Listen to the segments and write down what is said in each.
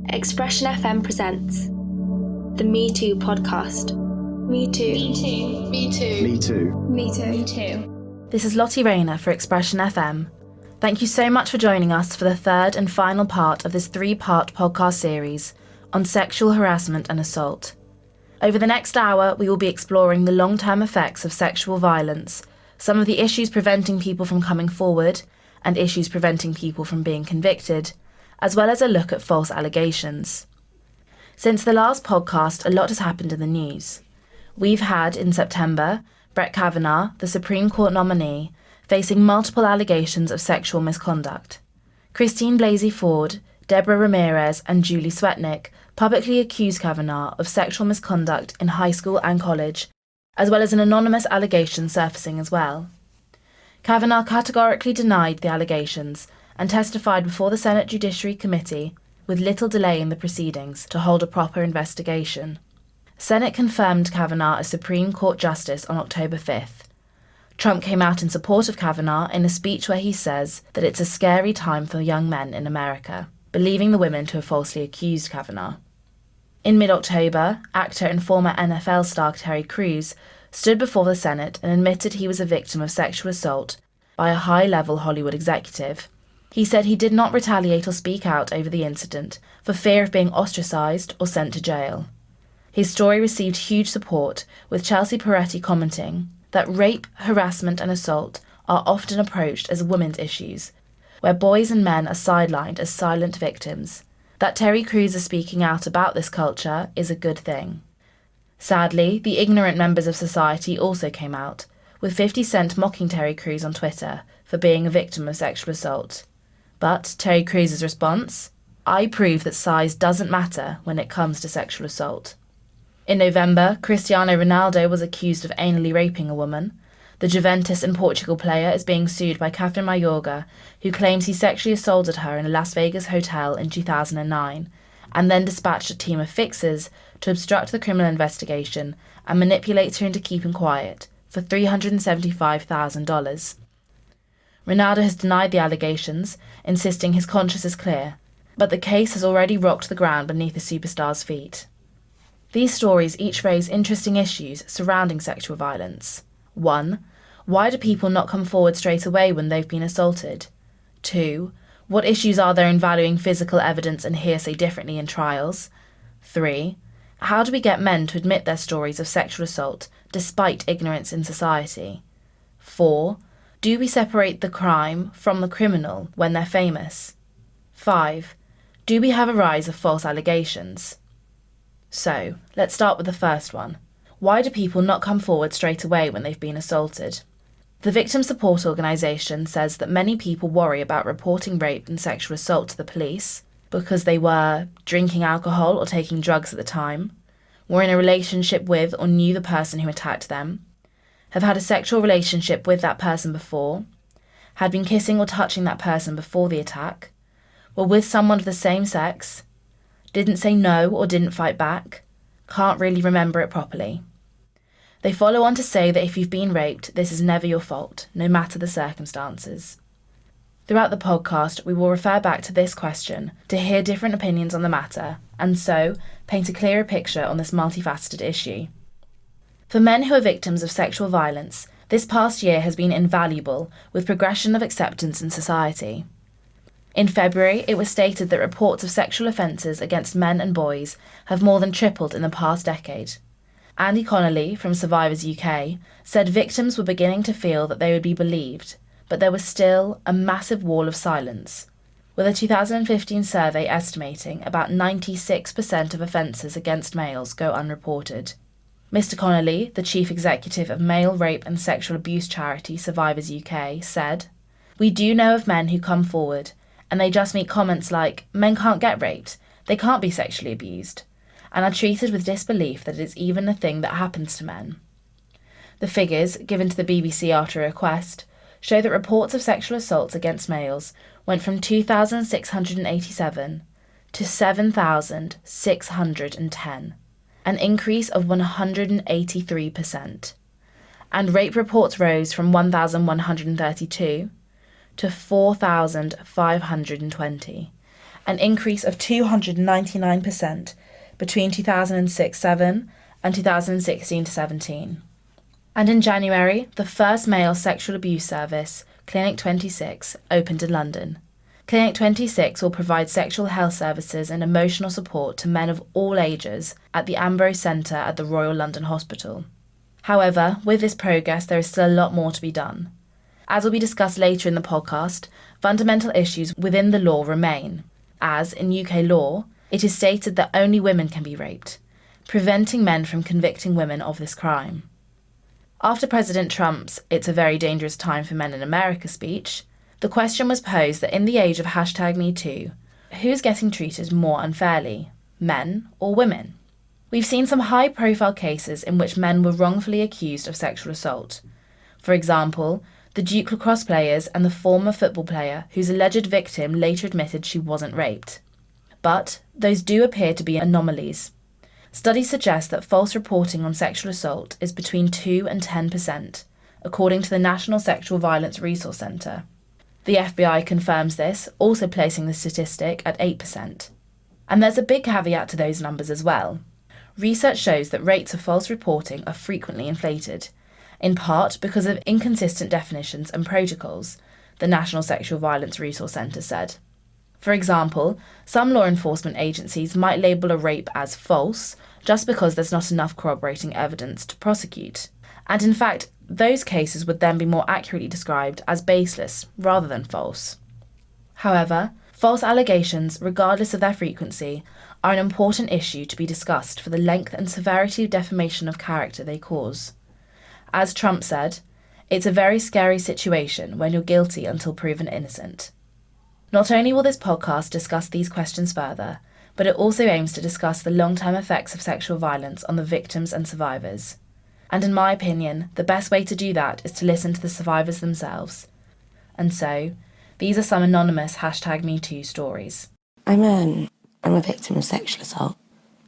Xpression FM presents the Me Too podcast. Me Too. Me Too. Me Too. Me Too. Me Too. Me Too. This is Lottie Rayner for Xpression FM. Thank you so much for joining us for the third and final part of this 3-part podcast series on sexual harassment and assault. Over the next hour, we will be exploring the long-term effects of sexual violence, some of the issues preventing people from coming forward, and issues preventing people from being convicted, as well as a look at false allegations. Since the last podcast, a lot has happened in the news. We've had, in September, Brett Kavanaugh, the Supreme Court nominee, facing multiple allegations of sexual misconduct. Christine Blasey Ford, Deborah Ramirez, and Julie Swetnick publicly accused Kavanaugh of sexual misconduct in high school and college, as well as an anonymous allegation surfacing as well. Kavanaugh categorically denied the allegations and testified before the Senate Judiciary Committee with little delay in the proceedings to hold a proper investigation. Senate confirmed Kavanaugh as Supreme Court Justice on October 5th. Trump came out in support of Kavanaugh in a speech where he says that it's a scary time for young men in America, believing the women to have falsely accused Kavanaugh. In mid-October, actor and former NFL star Terry Crews stood before the Senate and admitted he was a victim of sexual assault by a high-level Hollywood executive. He said he did not retaliate or speak out over the incident for fear of being ostracised or sent to jail. His story received huge support, with Chelsea Peretti commenting that rape, harassment and assault are often approached as women's issues, where boys and men are sidelined as silent victims. That Terry Crews is speaking out about this culture is a good thing. Sadly, the ignorant members of society also came out, with 50 Cent mocking Terry Crews on Twitter for being a victim of sexual assault. But Terry Crews' response? I prove that size doesn't matter when it comes to sexual assault. In November, Cristiano Ronaldo was accused of anally raping a woman. The Juventus and Portugal player is being sued by Catherine Mayorga, who claims he sexually assaulted her in a Las Vegas hotel in 2009, and then dispatched a team of fixers to obstruct the criminal investigation and manipulate her into keeping quiet for $375,000. Ronaldo has denied the allegations, insisting his conscience is clear, but the case has already rocked the ground beneath the superstar's feet. These stories each raise interesting issues surrounding sexual violence. 1. Why do people not come forward straight away when they've been assaulted? 2. What issues are there in valuing physical evidence and hearsay differently in trials? 3. How do we get men to admit their stories of sexual assault despite ignorance in society? 4. Do we separate the crime from the criminal when they're famous? 5. Do we have a rise of false allegations? So, let's start with the first one. Why do people not come forward straight away when they've been assaulted? The Victim Support Organisation says that many people worry about reporting rape and sexual assault to the police because they were drinking alcohol or taking drugs at the time, were in a relationship with or knew the person who attacked them, have had a sexual relationship with that person before, had been kissing or touching that person before the attack, were with someone of the same sex, didn't say no or didn't fight back, can't really remember it properly. They follow on to say that if you've been raped, this is never your fault, no matter the circumstances. Throughout the podcast, we will refer back to this question to hear different opinions on the matter, and so paint a clearer picture on this multifaceted issue. For men who are victims of sexual violence, this past year has been invaluable with progression of acceptance in society. In February, it was stated that reports of sexual offences against men and boys have more than tripled in the past decade. Andy Connolly from Survivors UK said victims were beginning to feel that they would be believed, but there was still a massive wall of silence, with a 2015 survey estimating about 96% of offences against males go unreported. Mr. Connolly, the chief executive of male rape and sexual abuse charity Survivors UK, said, "We do know of men who come forward, and they just make comments like, 'Men can't get raped, they can't be sexually abused,' and are treated with disbelief that it is even a thing that happens to men." The figures, given to the BBC after a request, show that reports of sexual assaults against males went from 2,687 to 7,610, an increase of 183%. And rape reports rose from 1,132 to 4,520, an increase of 299% between 2006-7 and 2016-17. And in January, the first male sexual abuse service, Clinic 26, opened in London. Clinic 26 will provide sexual health services and emotional support to men of all ages at the Ambrose Centre at the Royal London Hospital. However, with this progress, there is still a lot more to be done. As will be discussed later in the podcast, fundamental issues within the law remain, as, in UK law, it is stated that only women can be raped, preventing men from convicting women of this crime. After President Trump's "It's a very dangerous time for men in America" speech, the question was posed that in the age of #MeToo, who's getting treated more unfairly, men or women? We've seen some high-profile cases in which men were wrongfully accused of sexual assault. For example, the Duke lacrosse players and the former football player whose alleged victim later admitted she wasn't raped. But those do appear to be anomalies. Studies suggest that false reporting on sexual assault is between 2 and 10%, according to the National Sexual Violence Resource Centre. The FBI confirms this, also placing the statistic at 8%. And there's a big caveat to those numbers as well. Research shows that rates of false reporting are frequently inflated, in part because of inconsistent definitions and protocols, the National Sexual Violence Resource Centre said. For example, some law enforcement agencies might label a rape as false just because there's not enough corroborating evidence to prosecute. And in fact, those cases would then be more accurately described as baseless rather than false. However, false allegations, regardless of their frequency, are an important issue to be discussed for the length and severity of defamation of character they cause. As Trump said, "It's a very scary situation when you're guilty until proven innocent." Not only will this podcast discuss these questions further, but it also aims to discuss the long-term effects of sexual violence on the victims and survivors. And in my opinion, the best way to do that is to listen to the survivors themselves. And so, these are some anonymous #MeToo stories. I'm a victim of sexual assault.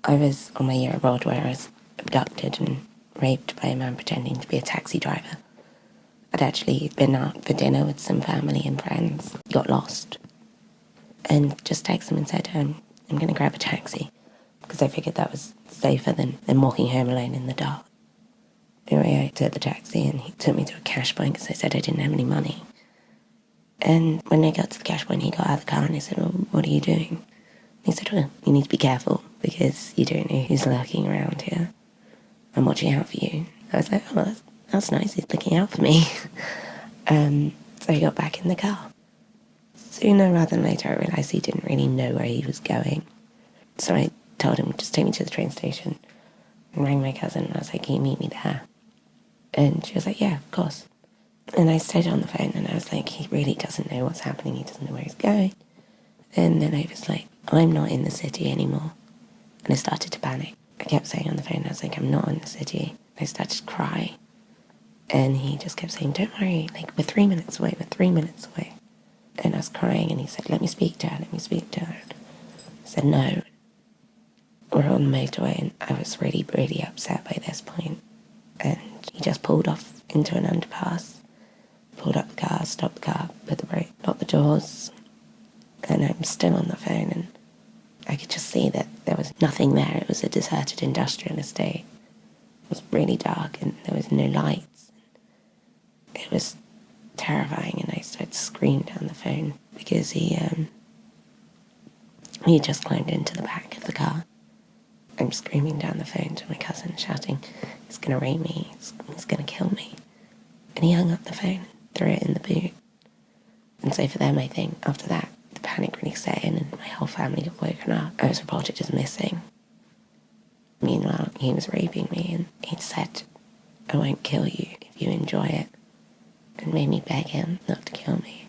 I was on my year abroad where I was abducted and raped by a man pretending to be a taxi driver. I'd actually been out for dinner with some family and friends, got lost, and just texted him and said, I'm going to grab a taxi, because I figured that was safer than walking home alone in the dark. Anyway, I took the taxi and he took me to a cash point because I said I didn't have any money. And when I got to the cash point, he got out of the car and I said, "Well, what are you doing?" He said, "Well, you need to be careful because you don't know who's lurking around here. I'm watching out for you." I was like, "Oh, that's nice, he's looking out for me." So I got back in the car. Sooner rather than later, I realised he didn't really know where he was going. So I told him, just take me to the train station. And rang my cousin and I was like, "Can you meet me there?" And she was like, "Yeah, of course." And I stayed on the phone and I was like, he really doesn't know what's happening, he doesn't know where he's going. And then I was like, I'm not in the city anymore. And I started to panic. I kept saying on the phone, I was like, I'm not in the city. I started to cry. And he just kept saying, don't worry, like, we're 3 minutes away, we're 3 minutes away. And I was crying and he said, let me speak to her, let me speak to her. I said, no. We're on the motorway and I was really, really upset by this point. And he just pulled off into an underpass. Pulled up the car, stopped the car, put the brake, locked the doors, and I'm still on the phone and I could just see that there was nothing there. It was a deserted industrial estate. It was really dark and there was no lights. It was terrifying and I started to scream down the phone because he just climbed into the back of the car. I'm screaming down the phone to my cousin, shouting, he's going to rape me, he's going to kill me. And he hung up the phone. Threw it in the boot. And so for them, I think, after that, the panic really set in and my whole family got woken up. I was reported as missing. Meanwhile, he was raping me and he said, I won't kill you if you enjoy it, and made me beg him not to kill me.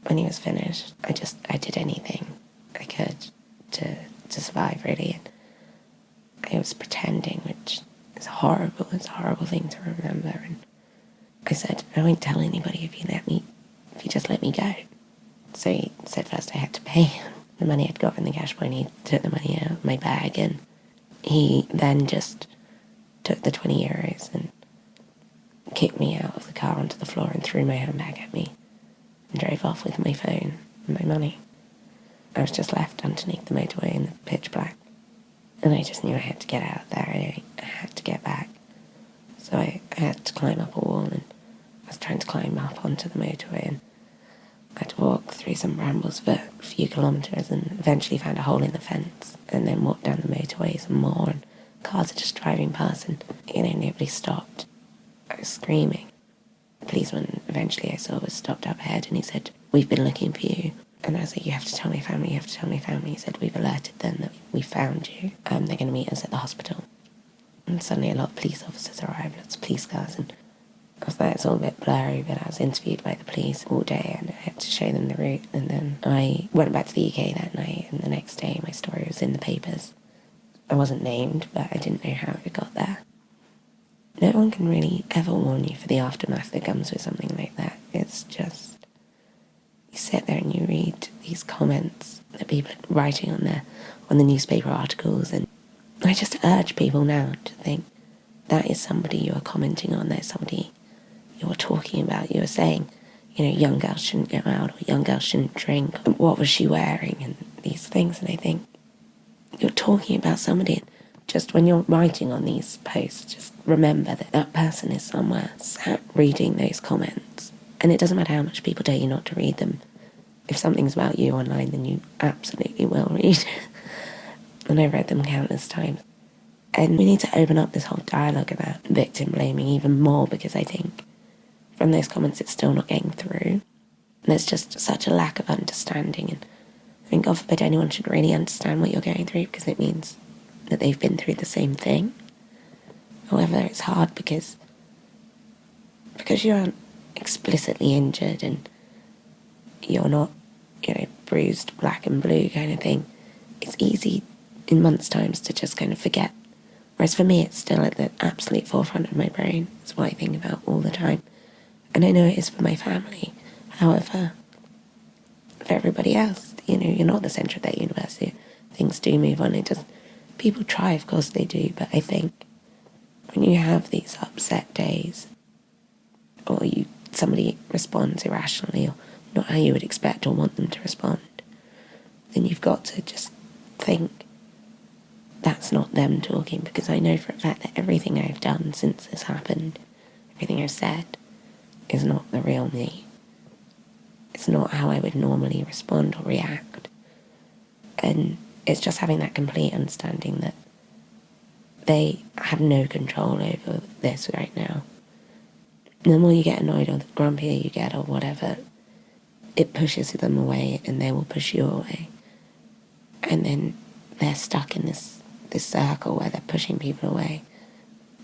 When he was finished, I did anything I could to survive, really. And I was pretending, which is horrible. It's a horrible thing to remember. And I said, I won't tell anybody if you just let me go. So he said first I had to pay him the money I'd got from the cash point. He took the money out of my bag and he then just took the 20 euros and kicked me out of the car onto the floor and threw my handbag at me and drove off with my phone and my money. I was just left underneath the motorway in the pitch black. And I just knew I had to get out of there. I had to get back. So I had to climb up a wall, and I was trying to climb up onto the motorway, and I had to walk through some brambles for a few kilometres and eventually found a hole in the fence, and then walked down the motorway some more, and cars are just driving past, and, nobody stopped. I was screaming. The policeman eventually I saw was stopped up ahead, and he said, "We've been looking for you." And I was like, "You have to tell my family, you have to tell my family." He said, "We've alerted them that we found you. They're going to meet us at the hospital." And suddenly a lot of police officers arrived, lots of police cars, and I was there, it's all a bit blurry, but I was interviewed by the police all day, and I had to show them the route. And then I went back to the UK that night, and the next day my story was in the papers. I wasn't named, but I didn't know how it got there. No one can really ever warn you for the aftermath that comes with something like that. It's just, you sit there and you read these comments that people are writing on the newspaper articles, and I just urge people now to think, that is somebody you are commenting on, there's somebody you are talking about, you are saying, young girls shouldn't go out, or young girls shouldn't drink, what was she wearing, and these things. And I think you're talking about somebody, and just when you're writing on these posts, just remember that that person is somewhere sat reading those comments. And it doesn't matter how much people tell you not to read them. If something's about you online, then you absolutely will read it. And I've read them countless times. And we need to open up this whole dialogue about victim blaming even more, because I think from those comments it's still not getting through. And there's just such a lack of understanding. And I think, God forbid, anyone should really understand what you're going through, because it means that they've been through the same thing. However, it's hard because you aren't explicitly injured and you're not, bruised black and blue kind of thing. It's easy in months' times to just kind of forget. Whereas for me, it's still at the absolute forefront of my brain. It's what I think about all the time. And I know it is for my family. However, for everybody else, you're not the centre of that universe. Things do move on. People try, of course they do, but I think when you have these upset days, or somebody responds irrationally, or not how you would expect or want them to respond, then you've got to just think that's not them talking, because I know for a fact that everything I've done since this happened, everything I've said, is not the real me. It's not how I would normally respond or react. And it's just having that complete understanding that they have no control over this right now. And the more you get annoyed, or the grumpier you get, or whatever, it pushes them away, and they will push you away. And then they're stuck in this circle where they're pushing people away,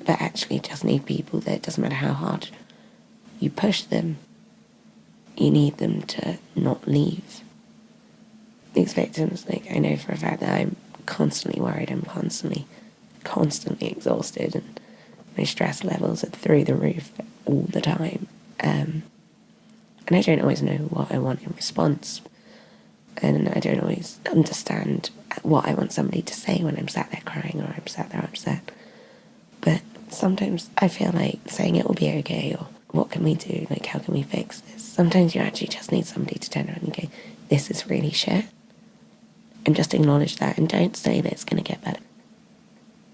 but actually just need people that it doesn't matter how hard you push them, you need them to not leave. These victims, I know for a fact that I'm constantly worried, I'm constantly exhausted, and my stress levels are through the roof all the time. And I don't always know what I want in response, and I don't always understand what I want somebody to say when I'm sat there crying, or I'm sat there upset. But sometimes I feel like saying it will be okay, or what can we do, how can we fix this? Sometimes you actually just need somebody to turn around and go, this is really shit, and just acknowledge that, and don't say that it's going to get better.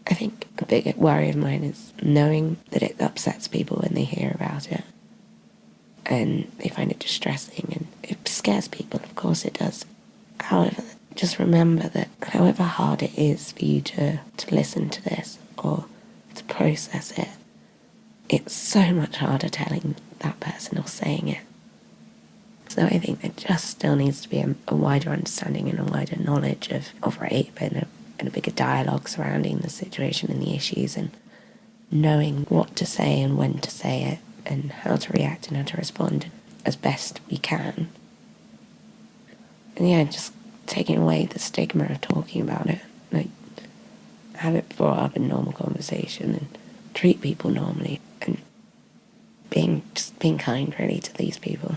I think a big worry of mine is knowing that it upsets people when they hear about it, and they find it distressing, and it scares people, of course it does. However, just remember that however hard it is for you to listen to this, or to process it, it's so much harder telling that person or saying it. So I think there just still needs to be a wider understanding and a wider knowledge of rape, and a bigger dialogue surrounding the situation and the issues, and knowing what to say and when to say it, and how to react and how to respond as best we can. And just taking away the stigma of talking about it. Have it brought up in normal conversation, and treat people normally, and being kind really to these people.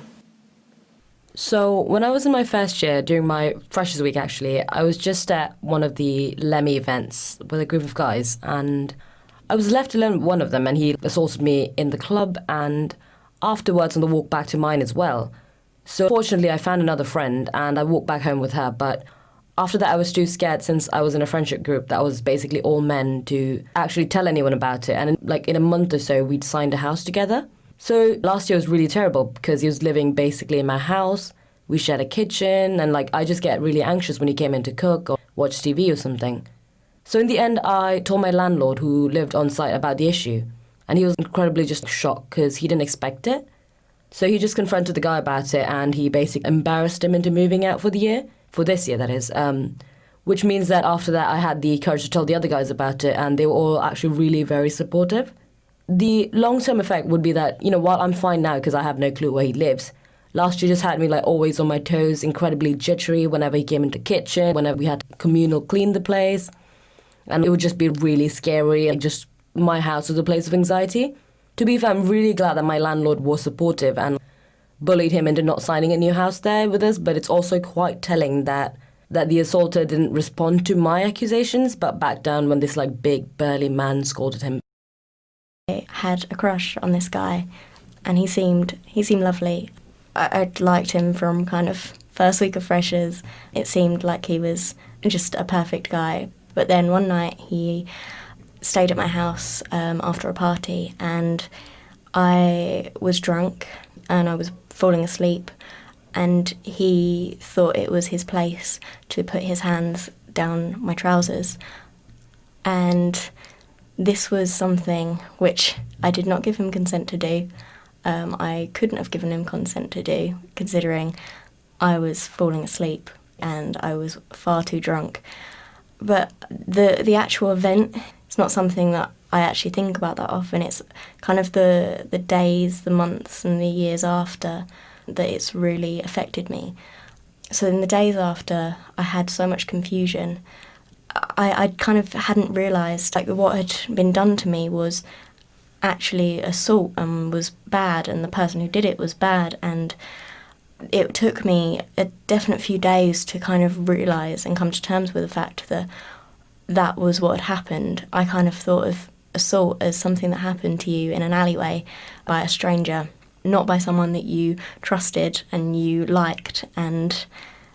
So when I was in my first year, during my Freshers Week actually, I was just at one of the Lemmy events with a group of guys, and I was left alone with one of them, and he assaulted me in the club and afterwards on the walk back to mine as well. So fortunately, I found another friend and I walked back home with her. But after that, I was too scared, since I was in a friendship group that was basically all men, to actually tell anyone about it. And in a month or so, we'd signed a house together. So last year was really terrible because he was living basically in my house. We shared a kitchen, and I just get really anxious when he came in to cook or watch TV or something. So in the end, I told my landlord, who lived on site, about the issue. And he was incredibly just shocked because he didn't expect it. So he just confronted the guy about it, and he basically embarrassed him into moving out for the year. For this year, that is. Which means that after that, I had the courage to tell the other guys about it, and they were all actually really very supportive. The long-term effect would be that, while I'm fine now because I have no clue where he lives, last year just had me always on my toes, incredibly jittery whenever he came into the kitchen, whenever we had to communal clean the place. And it would just be really scary, and just my house was a place of anxiety. To be fair, I'm really glad that my landlord was supportive and bullied him into not signing a new house there with us, but it's also quite telling that the assaulter didn't respond to my accusations, but backed down when this big burly man scolded him. I had a crush on this guy, and he seemed lovely. I'd liked him from kind of first week of freshers. It seemed like he was just a perfect guy. But then one night he stayed at my house after a party, and I was drunk and I was falling asleep, and he thought it was his place to put his hands down my trousers. And this was something which I did not give him consent to do. I couldn't have given him consent to do, considering I was falling asleep and I was far too drunk. But the actual event, it's not something that I actually think about that often. It's kind of the days, the months and the years after that it's really affected me. So in the days after, I had so much confusion. I kind of hadn't realised what had been done to me was actually assault and was bad, and the person who did it was bad. And it took me a definite few days to kind of realise and come to terms with the fact that that was what had happened. I kind of thought of assault as something that happened to you in an alleyway by a stranger, not by someone that you trusted and you liked and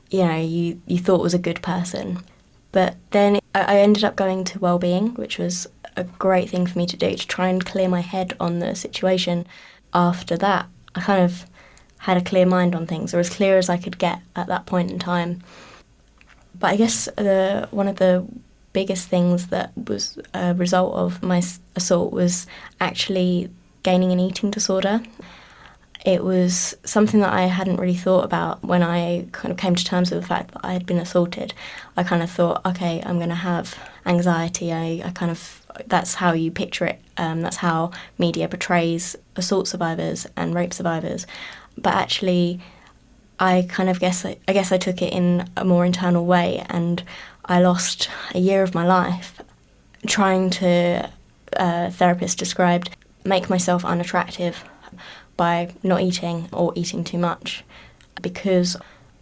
you thought was a good person. But then I ended up going to wellbeing, which was a great thing for me to do, to try and clear my head on the situation. After that, I kind of had a clear mind on things, or as clear as I could get at that point in time. But I guess one of the biggest things that was a result of my assault was actually gaining an eating disorder. It was something that I hadn't really thought about when I kind of came to terms with the fact that I had been assaulted. I kind of thought, okay, I'm going to have anxiety. That's how you picture it. That's how media portrays assault survivors and rape survivors. But actually, I guess I took it in a more internal way, and I lost a year of my life trying to, therapist described, make myself unattractive by not eating or eating too much, because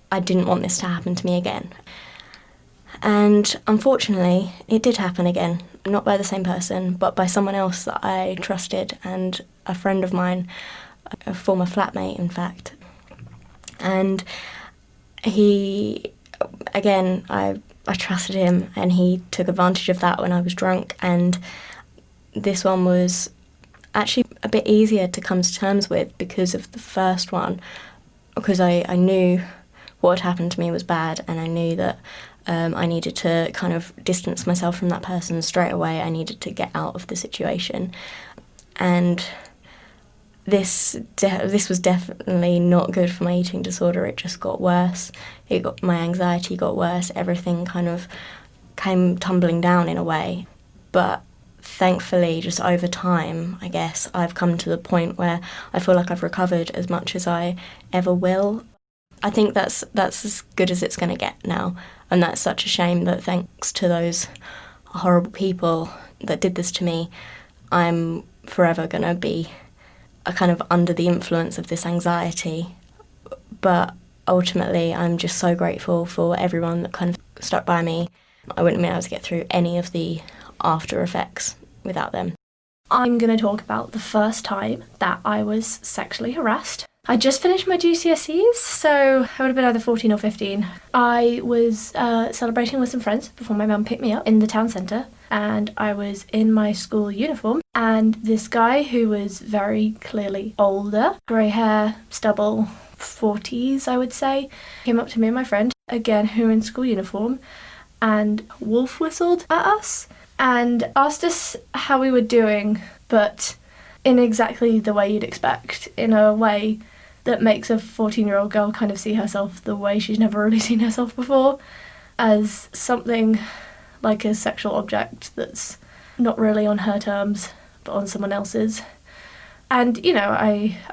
I didn't want this to happen to me again. And unfortunately, it did happen again, not by the same person, but by someone else that I trusted, and a friend of mine, a former flatmate, in fact. And he, again, I trusted him, and he took advantage of that when I was drunk. And this one was actually a bit easier to come to terms with because of the first one, because I knew what had happened to me was bad, and I knew that I needed to kind of distance myself from that person straight away. I needed to get out of the situation. And this was definitely not good for my eating disorder. It just got worse. My anxiety got worse. Everything kind of came tumbling down in a way. But thankfully, just over time, I guess, I've come to the point where I feel like I've recovered as much as I ever will. I think that's as good as it's going to get now. And that's such a shame that thanks to those horrible people that did this to me, I'm forever going to be kind of under the influence of this anxiety. But ultimately, I'm just so grateful for everyone that kind of stuck by me. I wouldn't have been able to get through any of the after effects without them. I'm going to talk about the first time that I was sexually harassed. I just finished my GCSEs, so I would have been either 14 or 15. I was celebrating with some friends before my mum picked me up in the town centre, and I was in my school uniform, and this guy who was very clearly older, grey hair, stubble, 40s I would say, came up to me and my friend, again who were in school uniform, and wolf whistled at us and asked us how we were doing, but in exactly the way you'd expect, in a way that makes a 14-year-old girl kind of see herself the way she's never really seen herself before, as something like a sexual object that's not really on her terms, but on someone else's. And, you know,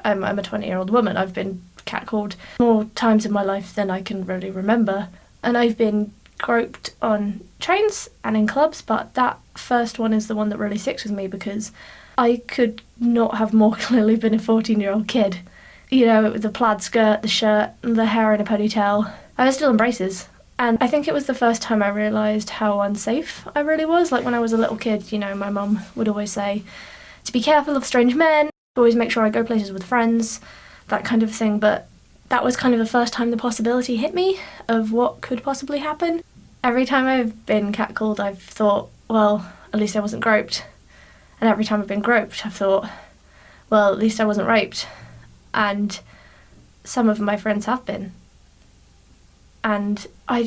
I'm a 20-year-old woman. I've been catcalled more times in my life than I can really remember. And I've been groped on trains and in clubs, but that first one is the one that really sticks with me because I could not have more clearly been a 14-year-old kid. You know, with the plaid skirt, the shirt, the hair in a ponytail. I was still in braces. And I think it was the first time I realised how unsafe I really was. Like when I was a little kid, you know, my mum would always say to be careful of strange men, always make sure I go places with friends, that kind of thing. But that was kind of the first time the possibility hit me of what could possibly happen. Every time I've been catcalled, I've thought, well, at least I wasn't groped. And every time I've been groped, I've thought, well, at least I wasn't raped. And some of my friends have been. And I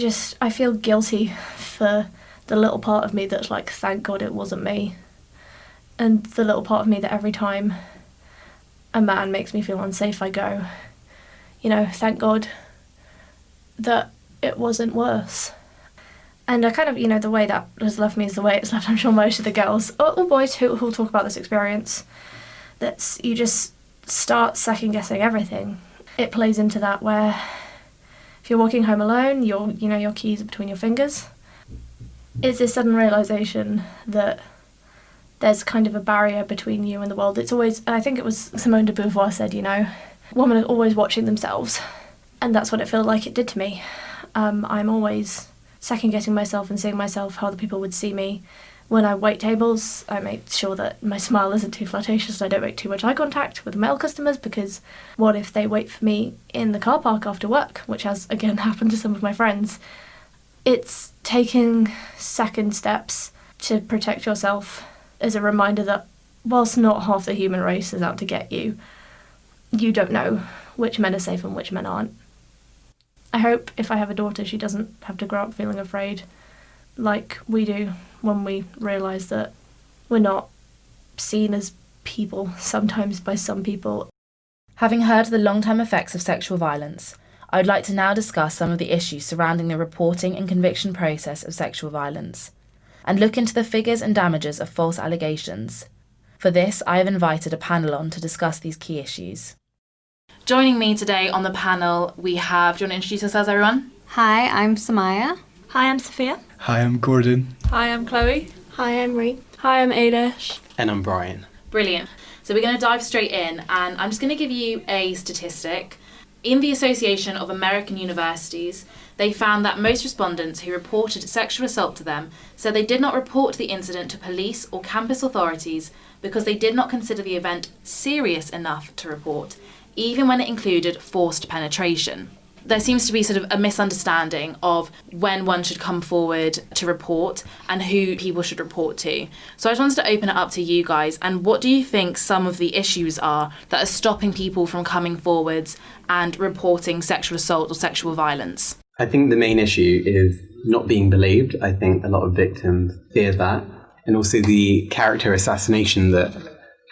feel guilty for the little part of me that's like, thank God it wasn't me. And the little part of me that every time a man makes me feel unsafe, I go, you know, thank God that it wasn't worse. And I kind of, you know, the way that has left me is the way it's left, I'm sure, most of the girls, or boys who'll talk about this experience. That's, you just start second-guessing everything. It plays into that where if you're walking home alone, your keys are between your fingers. It's this sudden realisation that there's kind of a barrier between you and the world. It's always, I think it was Simone de Beauvoir said, you know, women are always watching themselves. And that's what it felt like it did to me. I'm always second-guessing myself and seeing myself how other people would see me. When I wait tables, I make sure that my smile isn't too flirtatious, I don't make too much eye contact with male customers, because what if they wait for me in the car park after work, which has, again, happened to some of my friends. It's taking second steps to protect yourself as a reminder that whilst not half the human race is out to get you, you don't know which men are safe and which men aren't. I hope if I have a daughter, she doesn't have to grow up feeling afraid like we do when we realise that we're not seen as people sometimes by some people. Having heard the long-term effects of sexual violence, I would like to now discuss some of the issues surrounding the reporting and conviction process of sexual violence, and look into the figures and damages of false allegations. For this, I have invited a panel on to discuss these key issues. Joining me today on the panel, we have... Do you want to introduce yourselves, everyone? Hi, I'm Samaya. Hi, I'm Sophia. Hi, I'm Gordon. Hi, I'm Chloe. Hi, I'm Ree. Hi, I'm Adish. And I'm Brian. Brilliant. So we're going to dive straight in, and I'm just going to give you a statistic. In the Association of American Universities, they found that most respondents who reported sexual assault to them said they did not report the incident to police or campus authorities because they did not consider the event serious enough to report, even when it included forced penetration. There seems to be sort of a misunderstanding of when one should come forward to report and who people should report to. So I just wanted to open it up to you guys, and what do you think some of the issues are that are stopping people from coming forwards and reporting sexual assault or sexual violence? I think the main issue is not being believed. I think a lot of victims fear that. And also the character assassination that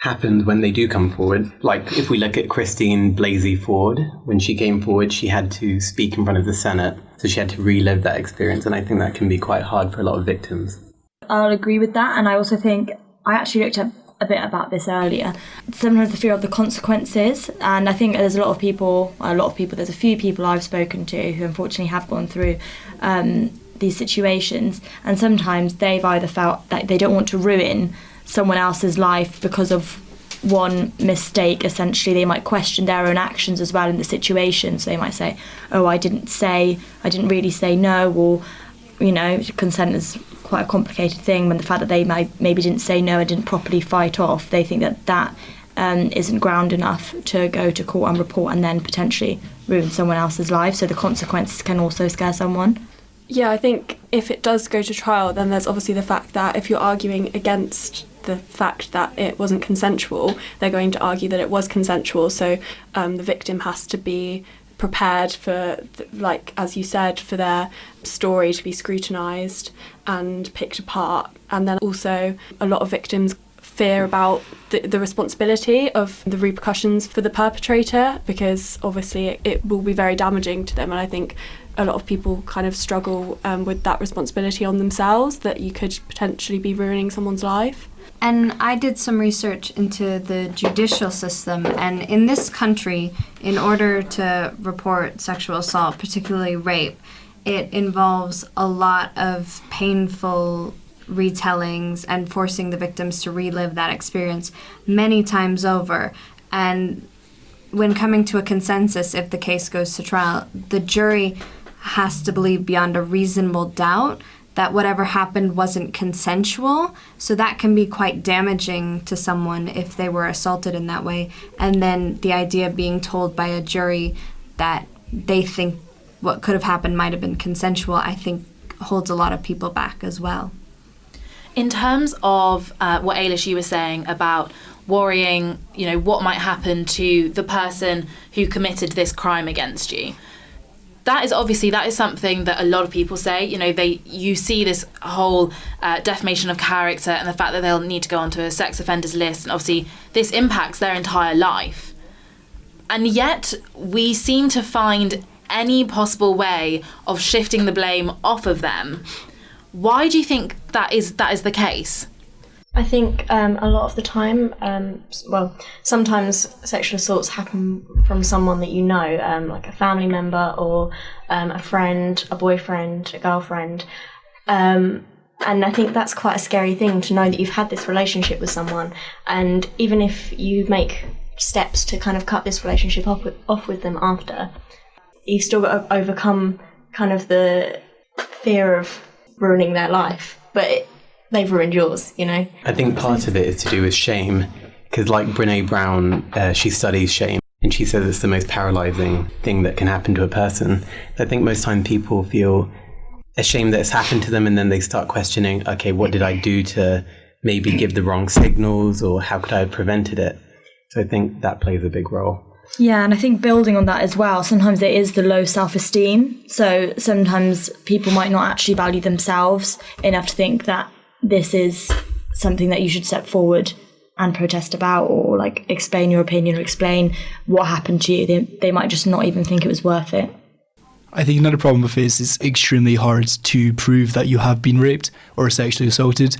happened when they do come forward. Like if we look at Christine Blasey Ford, when she came forward, she had to speak in front of the Senate. So she had to relive that experience. And I think that can be quite hard for a lot of victims. I'll agree with that. And I also think, I actually looked at a bit about this earlier. Sometimes the fear of the consequences. And I think there's there's a few people I've spoken to who unfortunately have gone through these situations. And sometimes they've either felt that they don't want to ruin someone else's life because of one mistake. Essentially, they might question their own actions as well in the situation. So they might say, oh, I didn't really say no, or, you know, consent is quite a complicated thing. When the fact that they maybe didn't say no and didn't properly fight off, they think that isn't ground enough to go to court and report and then potentially ruin someone else's life. So the consequences can also scare someone. Yeah, I think if it does go to trial, then there's obviously the fact that if you're arguing against the fact that it wasn't consensual, they're going to argue that it was consensual. So the victim has to be prepared for, like, as you said, for their story to be scrutinised and picked apart. And then also a lot of victims fear about the responsibility of the repercussions for the perpetrator, because obviously it will be very damaging to them. And I think a lot of people kind of struggle with that responsibility on themselves, that you could potentially be ruining someone's life. And I did some research into the judicial system, and in this country, in order to report sexual assault, particularly rape, it involves a lot of painful retellings and forcing the victims to relive that experience many times over. And when coming to a consensus, if the case goes to trial, the jury has to believe beyond a reasonable doubt that whatever happened wasn't consensual. So that can be quite damaging to someone if they were assaulted in that way. And then the idea of being told by a jury that they think what could have happened might have been consensual, I think holds a lot of people back as well. In terms of what Ailish, you were saying about worrying, what might happen to the person who committed this crime against you, that is something that a lot of people say. You see this whole defamation of character and the fact that they'll need to go onto a sex offenders list, and obviously this impacts their entire life. And yet we seem to find any possible way of shifting the blame off of them. Why do you think that is the case? I think a lot of the time, sometimes sexual assaults happen from someone that you know, like a family member or a friend, a boyfriend, a girlfriend. And I think that's quite a scary thing, to know that you've had this relationship with someone, and even if you make steps to kind of cut this relationship off with them after, you've still got to overcome kind of the fear of ruining their life, but they've ruined yours, I think part of it is to do with shame, because like Brené Brown, she studies shame, and she says it's the most paralyzing thing that can happen to a person. I think most time people feel ashamed that it's happened to them, and then they start questioning, okay, what did I do to maybe give the wrong signals, or how could I have prevented it? So I think that plays a big role. Yeah, and I think building on that as well, sometimes it is the low self-esteem. So sometimes people might not actually value themselves enough to think that this is something that you should step forward and protest about, or like explain your opinion or explain what happened to you. They might just not even think it was worth it. I think another problem with this is it's extremely hard to prove that you have been raped or sexually assaulted.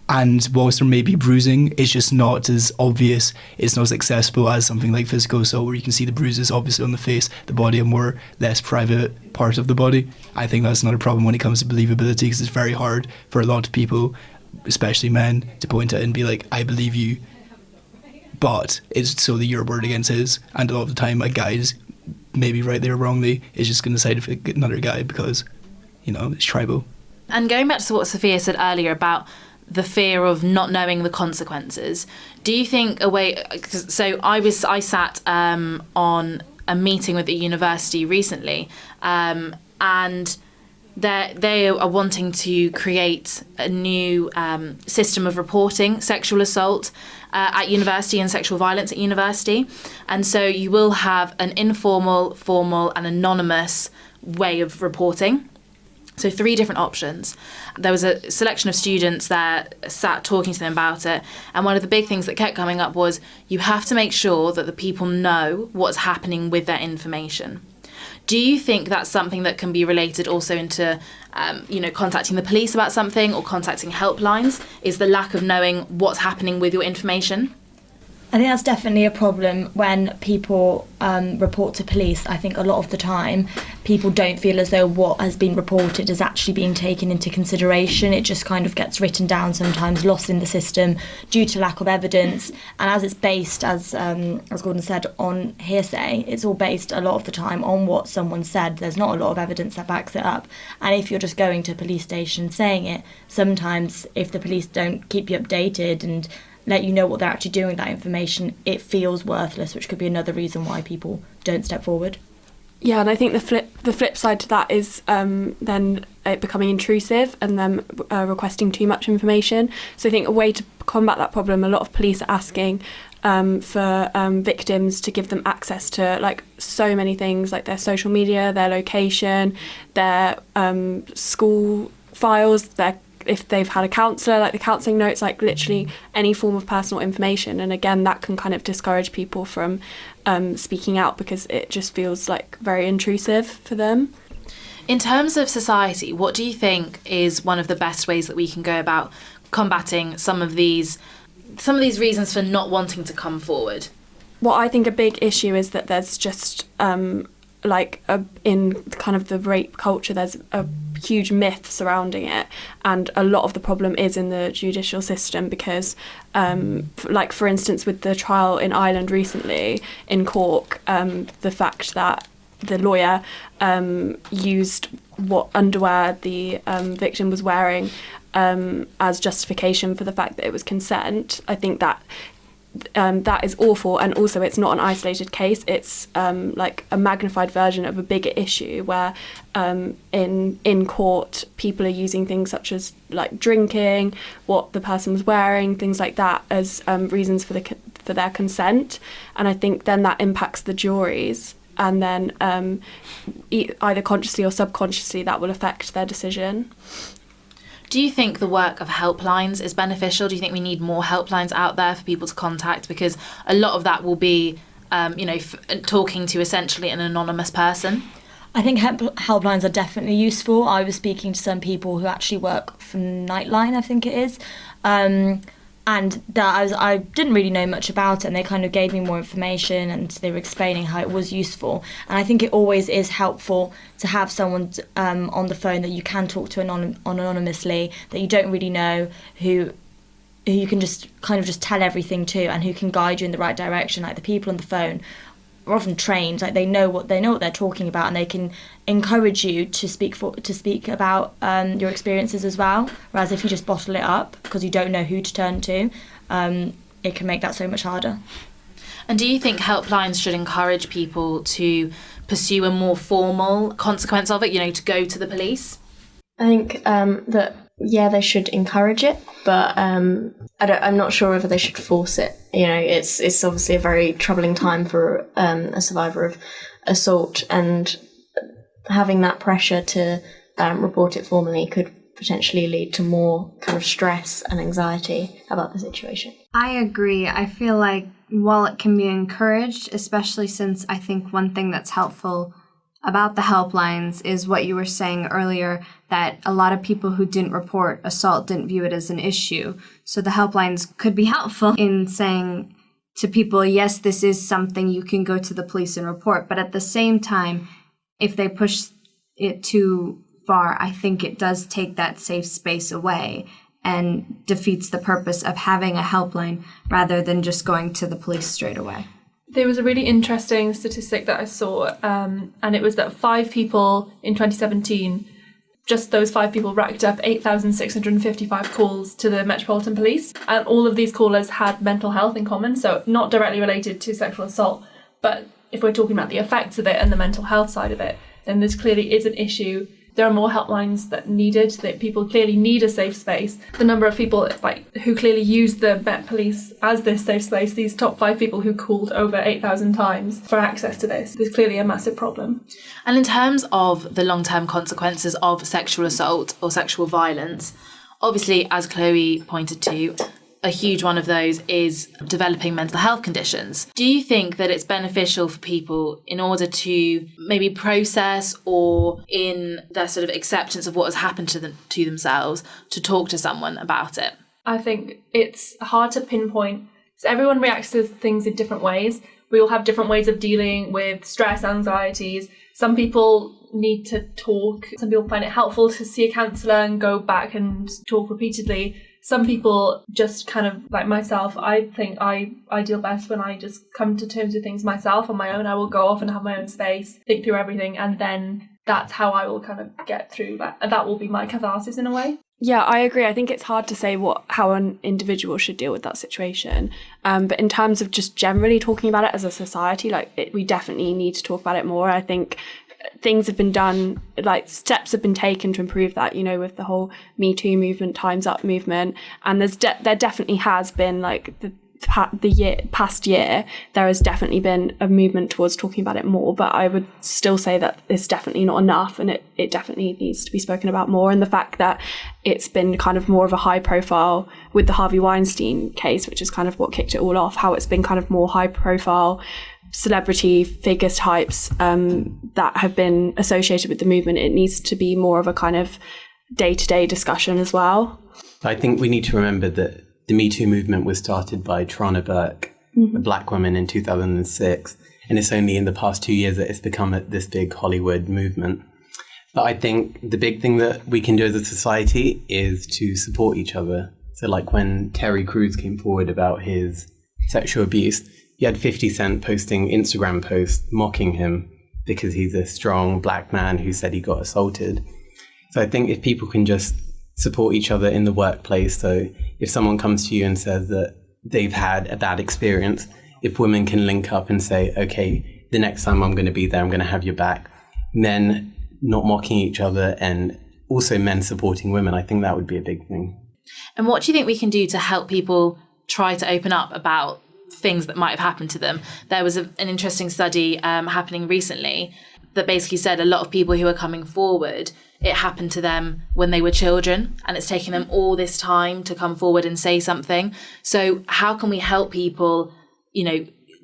And whilst there may be bruising, it's just not as obvious, it's not as accessible as something like physical assault, where you can see the bruises obviously on the face, the body, a more less private part of the body. I think that's another problem when it comes to believability, because it's very hard for a lot of people, especially men, to point out and be like, I believe you, but it's solely your word against his. And a lot of the time a guy is, maybe rightly or wrongly, is just going to side with another guy because, it's tribal. And going back to what Sophia said earlier about the fear of not knowing the consequences, do you think a way? So I sat on a meeting with a university recently, and they are wanting to create a new system of reporting sexual assault at university and sexual violence at university. And so you will have an informal, formal and anonymous way of reporting. So 3 different options. There was a selection of students that sat talking to them about it, and one of the big things that kept coming up was you have to make sure that the people know what's happening with their information. Do you think that's something that can be related also into, contacting the police about something or contacting helplines? Is the lack of knowing what's happening with your information? I think that's definitely a problem when people report to police. I think a lot of the time people don't feel as though what has been reported is actually being taken into consideration. It just kind of gets written down, sometimes lost in the system due to lack of evidence. And as it's based, as Gordon said, on hearsay, it's all based a lot of the time on what someone said. There's not a lot of evidence that backs it up. And if you're just going to a police station saying it, sometimes if the police don't keep you updated and let you know what they're actually doing with that information, it feels worthless, which could be another reason why people don't step forward. Yeah, and I think the flip side to that is then it becoming intrusive and them requesting too much information. So I think a way to combat that problem, a lot of police are asking for victims to give them access to like so many things, like their social media, their location, their school files, if they've had a counsellor, like the counselling notes, like literally any form of personal information. And again, that can kind of discourage people from speaking out because it just feels like very intrusive for them. In terms of society, what do you think is one of the best ways that we can go about combating some of these reasons for not wanting to come forward? What I think a big issue is that there's just in kind of the rape culture, there's a huge myth surrounding it, and a lot of the problem is in the judicial system because like for instance with the trial in Ireland recently in Cork, the fact that the lawyer used what underwear the victim was wearing as justification for the fact that it was consent. I think that that is awful, and also it's not an isolated case. It's like a magnified version of a bigger issue where in court people are using things such as like drinking, what the person was wearing, things like that as reasons for their consent, and I think then that impacts the juries, and then either consciously or subconsciously that will affect their decision. Do you think the work of helplines is beneficial? Do you think we need more helplines out there for people to contact? Because a lot of that will be, talking to essentially an anonymous person. I think helplines are definitely useful. I was speaking to some people who actually work for Nightline, I think it is, and that I didn't really know much about it, and they kind of gave me more information and they were explaining how it was useful. And I think it always is helpful to have someone on the phone that you can talk to anonymously, that you don't really know, who you can just kind of just tell everything to, and who can guide you in the right direction. Like the people on the phone are often trained, like they know what they're talking about, and they can encourage you to speak about your experiences as well. Whereas if you just bottle it up because you don't know who to turn to, it can make that so much harder. And do you think helplines should encourage people to pursue a more formal consequence of it, to go to the police? I think that they should encourage it, but I'm not sure whether they should force it. It's obviously a very troubling time for a survivor of assault, and having that pressure to report it formally could potentially lead to more kind of stress and anxiety about the situation. I agree. I feel like while it can be encouraged, especially since I think one thing that's helpful about the helplines is what you were saying earlier, that a lot of people who didn't report assault didn't view it as an issue. So the helplines could be helpful in saying to people, yes, this is something you can go to the police and report. But at the same time, if they push it too far, I think it does take that safe space away and defeats the purpose of having a helpline rather than just going to the police straight away. There was a really interesting statistic that I saw, and it was that 5 people in 2017, just those 5 people racked up 8,655 calls to the Metropolitan Police, and all of these callers had mental health in common, so not directly related to sexual assault, but if we're talking about the effects of it and the mental health side of it, then this clearly is an issue. There are more helplines that needed, that people clearly need a safe space. The number of people who clearly use the Met Police as this safe space, these top 5 people who called over 8,000 times for access to this, is clearly a massive problem. And in terms of the long-term consequences of sexual assault or sexual violence, obviously, as Chloe pointed to, a huge one of those is developing mental health conditions. Do you think that it's beneficial for people in order to maybe process, or in their sort of acceptance of what has happened to themselves, to talk to someone about it? I think it's hard to pinpoint, because everyone reacts to things in different ways. We all have different ways of dealing with stress, anxieties. Some people need to talk. Some people find it helpful to see a counsellor and go back and talk repeatedly. Some people just kind of, like myself, I think I deal best when I just come to terms with things myself on my own. I will go off and have my own space, think through everything, and then that's how I will kind of get through that. And that will be my catharsis in a way. Yeah, I agree. I think it's hard to say how an individual should deal with that situation. But in terms of just generally talking about it as a society, we definitely need to talk about it more. I think things have been done, steps have been taken to improve that, with the whole Me Too movement, Time's Up movement. And there definitely has been, past year, there has definitely been a movement towards talking about it more, but I would still say that it's definitely not enough, and it definitely needs to be spoken about more. And the fact that it's been kind of more of a high profile with the Harvey Weinstein case, which is kind of what kicked it all off, how it's been kind of more high profile celebrity figure types that have been associated with the movement. It needs to be more of a kind of day-to-day discussion as well. I think we need to remember that the Me Too movement was started by Tarana Burke, a black woman, in 2006, and it's only in the past 2 years that it's become this big Hollywood movement. But I think the big thing that we can do as a society is to support each other. So when Terry Crews came forward about his sexual abuse, you had 50 Cent posting Instagram posts mocking him because he's a strong black man who said he got assaulted. So I think if people can just support each other in the workplace, so if someone comes to you and says that they've had a bad experience, if women can link up and say, okay, the next time I'm going to be there, I'm going to have your back, men not mocking each other and also men supporting women, I think that would be a big thing. And what do you think we can do to help people try to open up about things that might have happened to them? There was an interesting study happening recently that basically said a lot of people who are coming forward, it happened to them when they were children, and it's taken them all this time to come forward and say something. So how can we help people,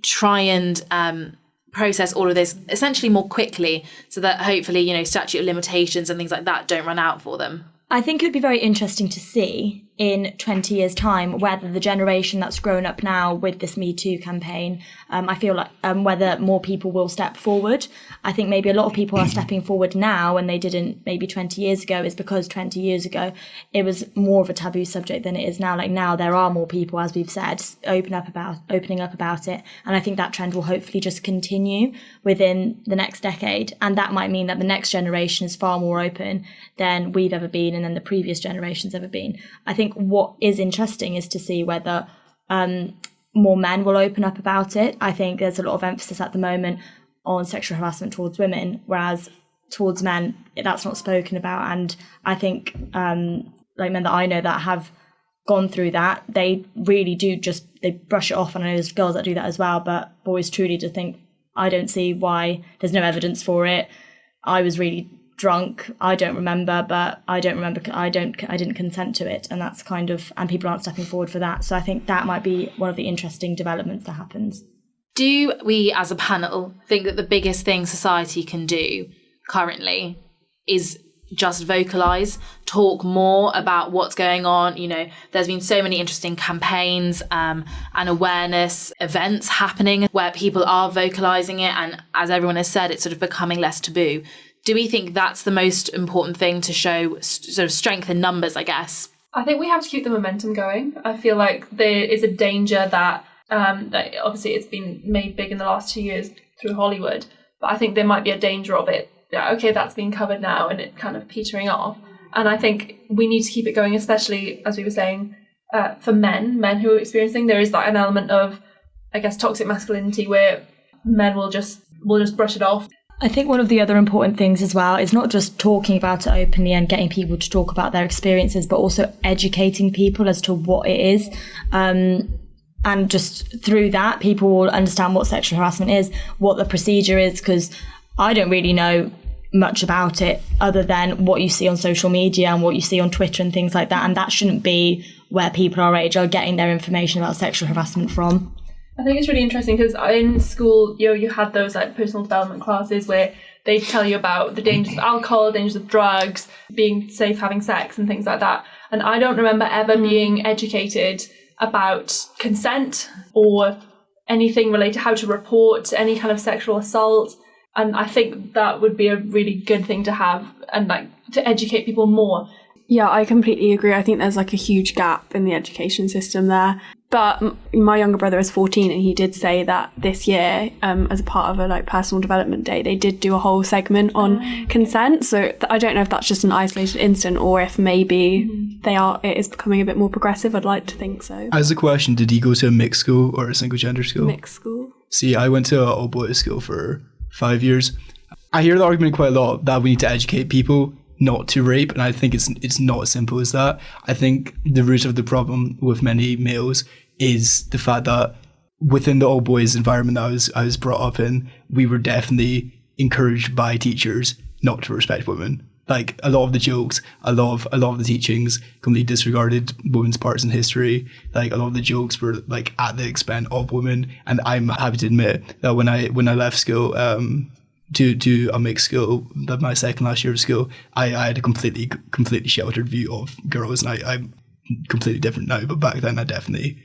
try and process all of this essentially more quickly so that hopefully, statute of limitations and things like that don't run out for them? I think it would be very interesting to see in 20 years' time whether the generation that's grown up now with this Me Too campaign, I feel like whether more people will step forward. I think maybe a lot of people are stepping forward now and they didn't maybe 20 years ago is because 20 years ago it was more of a taboo subject than it is now. Now there are more people, as we've said, opening up about it. And I think that trend will hopefully just continue within the next decade. And that might mean that the next generation is far more open than we've ever been and than the previous generation's ever been. I think what is interesting is to see whether more men will open up about it. I think there's a lot of emphasis at the moment on sexual harassment towards women, whereas towards men, that's not spoken about. And I think men that I know that have gone through that, they really do they brush it off. And I know there's girls that do that as well, but boys truly do think, I don't see why, there's no evidence for it. I was really drunk, I don't remember, but I didn't consent to it, and that's and people aren't stepping forward for that. So I think that might be one of the interesting developments that happens. Do we as a panel think that the biggest thing society can do currently is just vocalise, talk more about what's going on? There's been so many interesting campaigns and awareness events happening where people are vocalising it, and as everyone has said, it's sort of becoming less taboo. Do we think that's the most important thing to show sort of strength in numbers, I guess? I think we have to keep the momentum going. I feel like there is a danger that obviously it's been made big in the last 2 years through Hollywood, but I think there might be a danger of it. Okay, that's been covered now and it kind of petering off. And I think we need to keep it going, especially, as we were saying, for men who are experiencing, there is an element of, I guess, toxic masculinity where men will just brush it off. I think one of the other important things as well is not just talking about it openly and getting people to talk about their experiences, but also educating people as to what it is. And just through that, people will understand what sexual harassment is, what the procedure is, because I don't really know much about it other than what you see on social media and what you see on Twitter and things like that. And that shouldn't be where people our age are getting their information about sexual harassment from. I think it's really interesting because in school, you had those personal development classes where they tell you about the dangers of alcohol, dangers of drugs, being safe having sex and things like that. And I don't remember ever being educated about consent or anything related to how to report any kind of sexual assault. And I think that would be a really good thing to have and to educate people more. Yeah, I completely agree. I think there's a huge gap in the education system there. But my younger brother is 14, and he did say that this year, as a part of a like personal development day, they did do a whole segment on consent. So I don't know if that's just an isolated incident or if maybe it is becoming a bit more progressive. I'd like to think so. As a question, did he go to a mixed school or a single gender school? Mixed school. See, I went to an all boys school for 5 years. I hear the argument quite a lot that we need to educate people not to rape, and I think it's not as simple as that. I think the root of the problem with many males is the fact that within the all boys environment that I was brought up in, we were definitely encouraged by teachers not to respect women. Like a lot of the jokes, a lot of the teachings completely disregarded women's parts in history. Like a lot of the jokes were like at the expense of women, and I'm happy to admit that when I left school to a mixed school, that my second last year of school, I had a completely sheltered view of girls, and I'm completely different now, but back then I definitely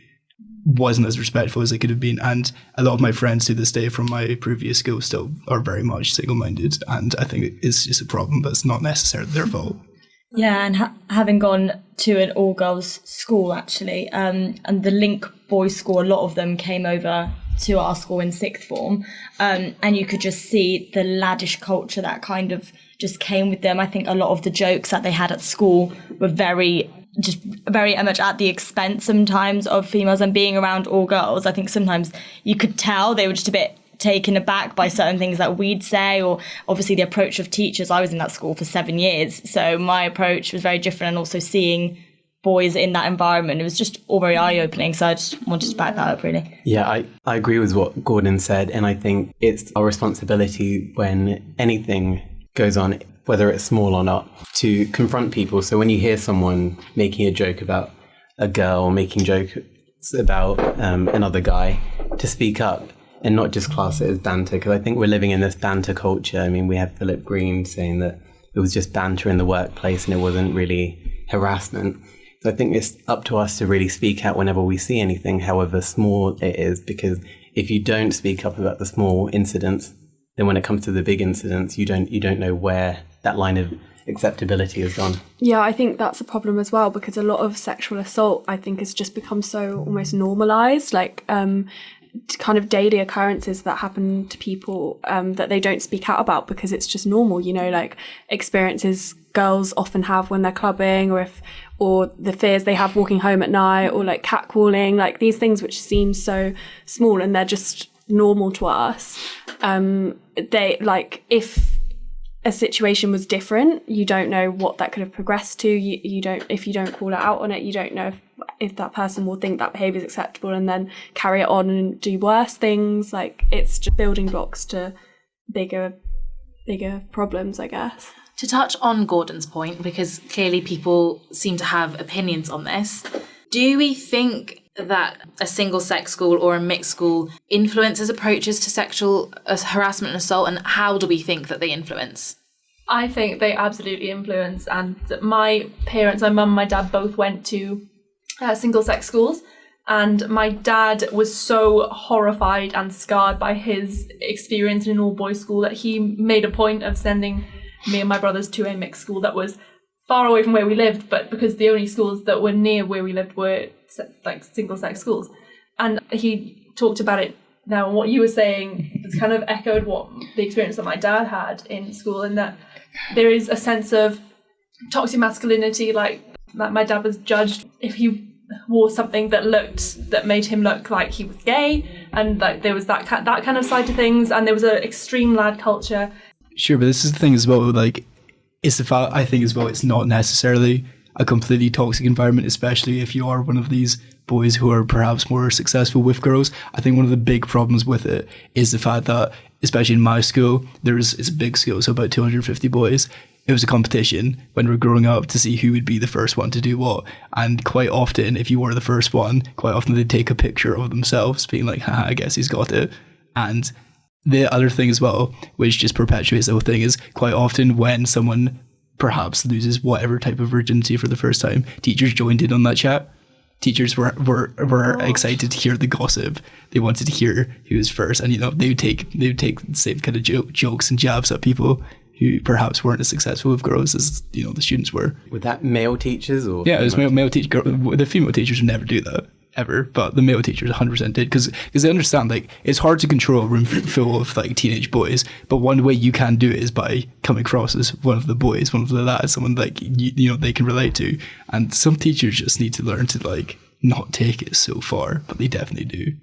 wasn't as respectful as I could have been. And a lot of my friends to this day from my previous school still are very much single-minded, and I think it's just a problem, but it's not necessarily their fault. Yeah, and having gone to an all-girls school, actually, and the Link boys' school, a lot of them came over to our school in sixth form, and you could just see the laddish culture that kind of just came with them. I think a lot of the jokes that they had at school were very much at the expense sometimes of females, and being around all girls, I think sometimes you could tell they were just a bit taken aback by certain things that we'd say, or obviously the approach of teachers. I was in that school for 7 years, so my approach was very different, and also seeing boys in that environment, it was just all very eye-opening. So I just wanted to back that up, really. Yeah, I agree with what Gordon said, and I think it's our responsibility when anything goes on, whether it's small or not, to confront people. So when you hear someone making a joke about a girl, making jokes about another guy, to speak up and not just class it as banter, because I think we're living in this banter culture. I mean, we have Philip Green saying that it was just banter in the workplace and it wasn't really harassment. So I think it's up to us to really speak out whenever we see anything, however small it is, because if you don't speak up about the small incidents, then when it comes to the big incidents, you don't know where that line of acceptability has gone. Yeah, I think that's a problem as well, because a lot of sexual assault, I think, has just become so almost normalised, like kind of daily occurrences that happen to people that they don't speak out about because it's just normal, you know, like experiences girls often have when they're clubbing, or the fears they have walking home at night, or like catcalling, like these things which seem so small and they're just normal to us. They, like, if a situation was different, you don't know what that could have progressed to. You don't, if you don't call it out on it, you don't know if that person will think that behaviour is acceptable and then carry it on and do worse things. Like, it's just building blocks to bigger problems, I guess. To touch on Gordon's point, because clearly people seem to have opinions on this, do we think that a single-sex school or a mixed school influences approaches to sexual harassment and assault, and how do we think that they influence? I think they absolutely influence, and my parents, my mum and my dad, both went to single-sex schools, and my dad was so horrified and scarred by his experience in an all-boys school that he made a point of sending me and my brothers to a mixed school that was far away from where we lived, but because the only schools that were near where we lived were like single-sex schools. And he talked about it now, and what you were saying has kind of echoed what the experience that my dad had in school, in that there is a sense of toxic masculinity, like that my dad was judged if he wore something that made him look like he was gay, and like there was that kind of side to things, and there was an extreme lad culture. Sure, but this is the thing as well, like, it's the fact, I think as well, it's not necessarily a completely toxic environment, especially if you are one of these boys who are perhaps more successful with girls. I think one of the big problems with it is the fact that, especially in my school, it's a big school, so about 250 boys. It was a competition when we were growing up to see who would be the first one to do what. And quite often, if you were the first one, quite often they'd take a picture of themselves being like, haha, I guess he's got it. And the other thing as well, which just perpetuates the whole thing, is quite often when someone perhaps loses whatever type of virginity for the first time, teachers joined in on that chat. Teachers were excited to hear the gossip. They wanted to hear who was first, and they would take the same kind of jokes and jabs at people who perhaps weren't as successful with girls as the students were. Were that male teachers or? Yeah, it was male teachers. The female teachers would never do that. ever, but the male teachers 100% did, because they understand, like, it's hard to control a room full of like teenage boys, but one way you can do it is by coming across as one of the boys, one of the lads, someone like you know they can relate to. And some teachers just need to learn to like not take it so far, but they definitely do.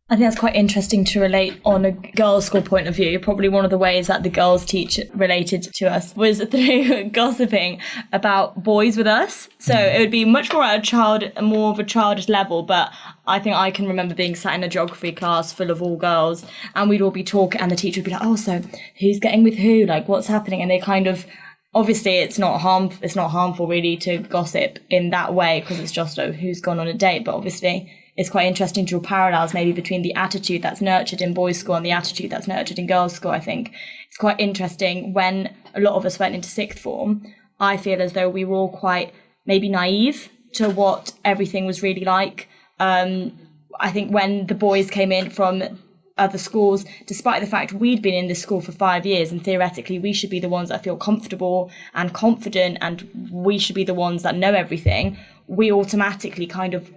I think that's quite interesting to relate on a girls' school point of view. Probably one of the ways that the girls' teacher related to us was through gossiping about boys with us. So it would be much more more of a childish level, but I think I can remember being sat in a geography class full of all girls, and we'd all be talking, and the teacher would be like, oh, so who's getting with who? Like, what's happening? And they kind of, obviously it's not harmful really to gossip in that way, because it's just, oh, who's gone on a date, but obviously it's quite interesting to draw parallels maybe between the attitude that's nurtured in boys' school and the attitude that's nurtured in girls' school. I think it's quite interesting when a lot of us went into sixth form, I feel as though we were all quite maybe naive to what everything was really like. I think when the boys came in from other schools, despite the fact we'd been in this school for 5 years and theoretically we should be the ones that feel comfortable and confident and we should be the ones that know everything, we automatically kind of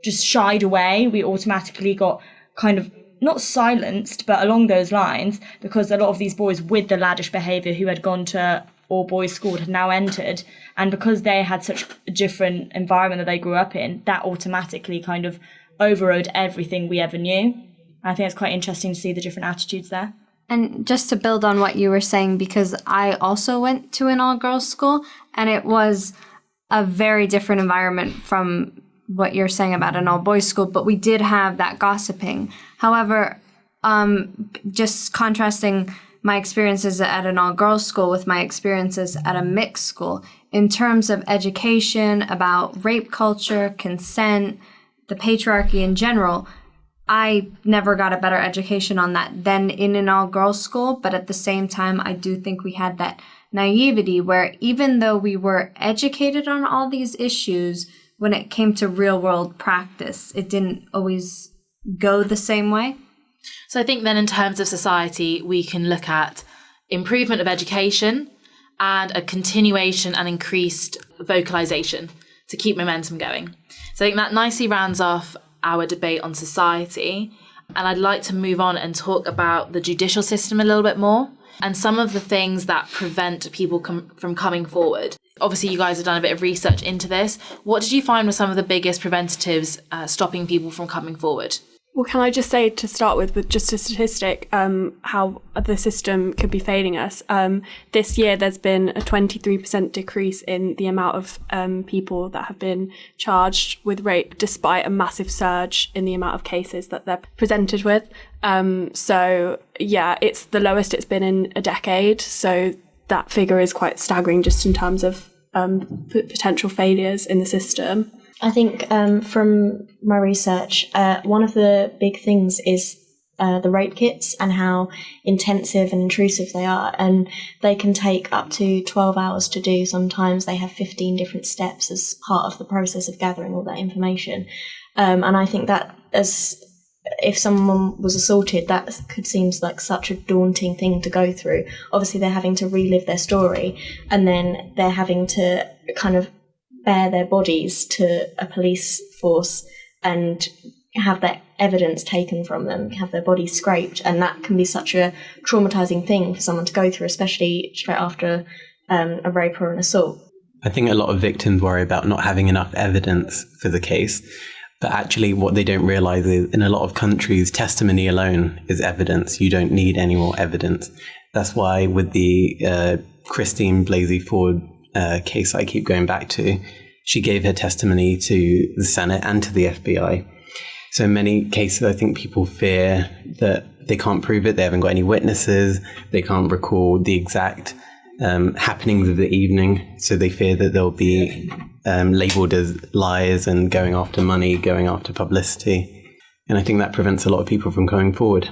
just shied away. We automatically got kind of not silenced, but along those lines, because a lot of these boys with the laddish behaviour who had gone to all boys school had now entered, and because they had such a different environment that they grew up in, that automatically kind of overrode everything we ever knew. I think it's quite interesting to see the different attitudes there. And just to build on what you were saying, because I also went to an all-girls school, and it was a very different environment from what you're saying about an all-boys school, but we did have that gossiping. However, just contrasting my experiences at an all-girls school with my experiences at a mixed school, in terms of education, about rape culture, consent, the patriarchy in general, I never got a better education on that than in an all-girls school, but at the same time, I do think we had that naivety where even though we were educated on all these issues, when it came to real-world practice, it didn't always go the same way. So I think then in terms of society, we can look at improvement of education and a continuation and increased vocalisation to keep momentum going. So I think that nicely rounds off our debate on society. And I'd like to move on and talk about the judicial system a little bit more and some of the things that prevent people from coming forward. Obviously, you guys have done a bit of research into this. What did you find were some of the biggest preventatives stopping people from coming forward? Well, can I just say to start with just a statistic, how the system could be failing us. This year, there's been a 23% decrease in the amount of people that have been charged with rape, despite a massive surge in the amount of cases that they're presented with. So, yeah, it's the lowest it's been in a decade. So that figure is quite staggering just in terms of potential failures in the system. I think from my research, one of the big things is the rape kits and how intensive and intrusive they are. And they can take up to 12 hours to do. Sometimes they have 15 different steps as part of the process of gathering all that information. And I think that if someone was assaulted, that could seem like such a daunting thing to go through. Obviously, they're having to relive their story, and then they're having to kind of bear their bodies to a police force and have that evidence taken from them, have their bodies scraped, and that can be such a traumatizing thing for someone to go through, especially straight after a rape or an assault. I think a lot of victims worry about not having enough evidence for the case, but actually what they don't realize is in a lot of countries, testimony alone is evidence. You don't need any more evidence. That's why with the Christine Blasi Ford case I keep going back to, she gave her testimony to the Senate and to the FBI. So in many cases, I think people fear that they can't prove it. They haven't got any witnesses. They can't recall the exact happenings of the evening. So they fear that they'll be labelled as liars and going after money, going after publicity. And I think that prevents a lot of people from coming forward.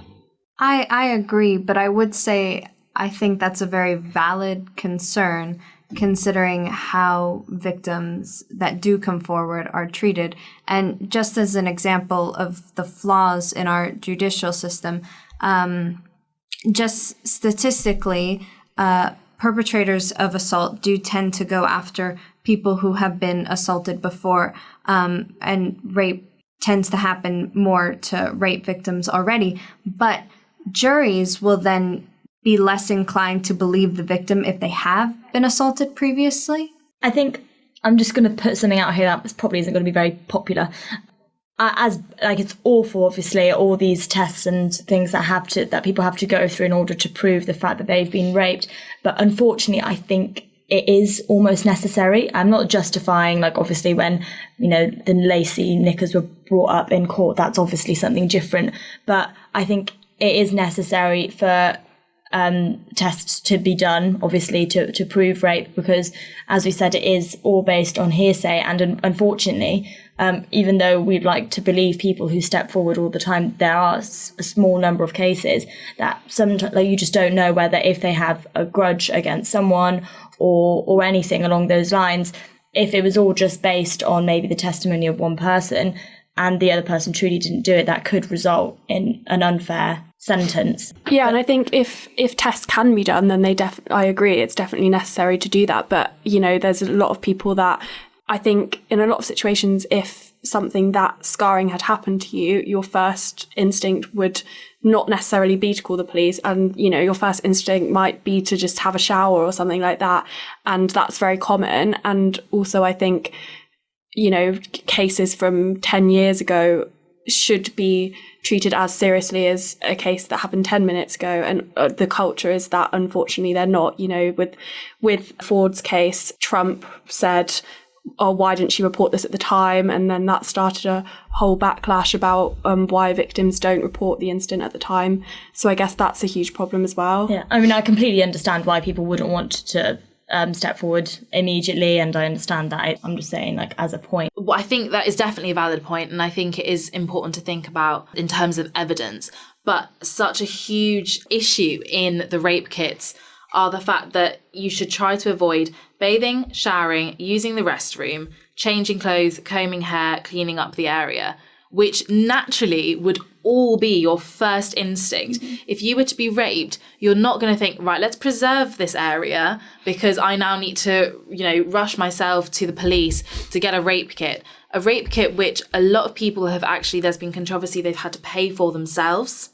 I agree, but I would say I think that's a very valid concern, considering how victims that do come forward are treated. And just as an example of the flaws in our judicial system, just statistically, perpetrators of assault do tend to go after people who have been assaulted before, and rape tends to happen more to rape victims already. But juries will then be less inclined to believe the victim if they have been assaulted previously. I think I'm just going to put something out here that probably isn't going to be very popular. It's awful, obviously, all these tests and things that people have to go through in order to prove the fact that they've been raped. But unfortunately, I think it is almost necessary. I'm not justifying, obviously, when, the lacy knickers were brought up in court, that's obviously something different. But I think it is necessary for tests to be done, obviously, to prove rape, because, as we said, it is all based on hearsay. And unfortunately, even though we'd like to believe people who step forward all the time, there are a small number of cases that sometimes you just don't know whether if they have a grudge against someone or anything along those lines. If it was all just based on maybe the testimony of one person and the other person truly didn't do it, that could result in an unfair sentence. Yeah, and I think if tests can be done, then I agree, it's definitely necessary to do that. But, there's a lot of people that I think in a lot of situations, if something that scarring had happened to you, your first instinct would not necessarily be to call the police. And, your first instinct might be to just have a shower or something like that. And that's very common. And also, I think, cases from 10 years ago should be treated as seriously as a case that happened 10 minutes ago. And the culture is that, unfortunately, they're not. With Ford's case, Trump said, oh, why didn't she report this at the time? And then that started a whole backlash about why victims don't report the incident at the time. So I guess that's a huge problem as well. Yeah, I mean, I completely understand why people wouldn't want to step forward immediately, and I understand that. I'm just saying, as a point. Well, I think that is definitely a valid point, and I think it is important to think about in terms of evidence. But such a huge issue in the rape kits are the fact that you should try to avoid bathing, showering, using the restroom, changing clothes, combing hair, cleaning up the area, which naturally would all be your first instinct. Mm-hmm. If you were to be raped, you're not going to think, right, let's preserve this area because I now need to, rush myself to the police to get a rape kit. A rape kit which a lot of people have actually, there's been controversy, they've had to pay for themselves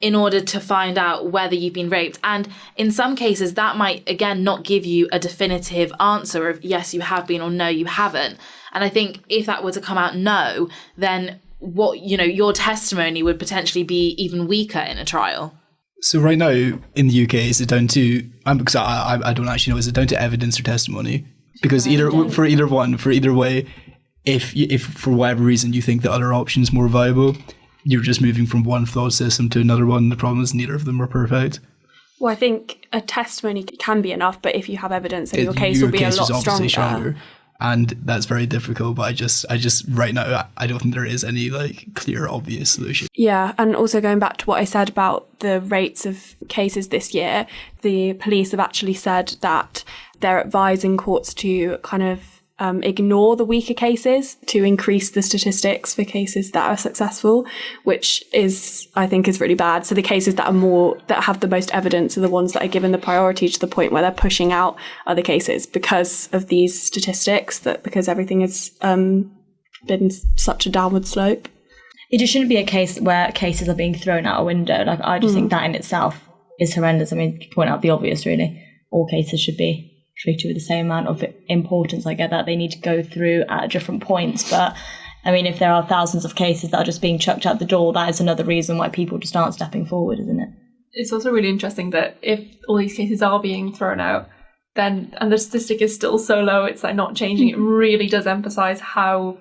in order to find out whether you've been raped. And in some cases, that might, again, not give you a definitive answer of yes, you have been or no, you haven't. And I think if that were to come out no, then your testimony would potentially be even weaker in a trial. So right now in the UK, is it down to, because I don't actually know, is it down to evidence or testimony? Because either way, if for whatever reason you think the other option is more viable, you're just moving from one flawed system to another one. The problem is neither of them are perfect. Well, I think a testimony can be enough, but if you have evidence, then your case will be a lot stronger. And that's very difficult. But I just right now, I don't think there is any clear, obvious solution. Yeah, and also going back to what I said about the rates of cases this year, the police have actually said that they're advising courts to kind of ignore the weaker cases to increase the statistics for cases that are successful, which I think is really bad. So the cases that have the most evidence are the ones that are given the priority, to the point where they're pushing out other cases because of these statistics, because everything has been such a downward slope. It just shouldn't be a case where cases are being thrown out a window. I just think that in itself is horrendous. I mean, to point out the obvious, really. All cases should be treated with the same amount of importance. I get that they need to go through at different points, but I mean, if there are thousands of cases that are just being chucked out the door, that is another reason why people just aren't stepping forward, isn't it? It's also really interesting that if all these cases are being thrown out, then, and the statistic is still so low, it's not changing. It really does emphasize how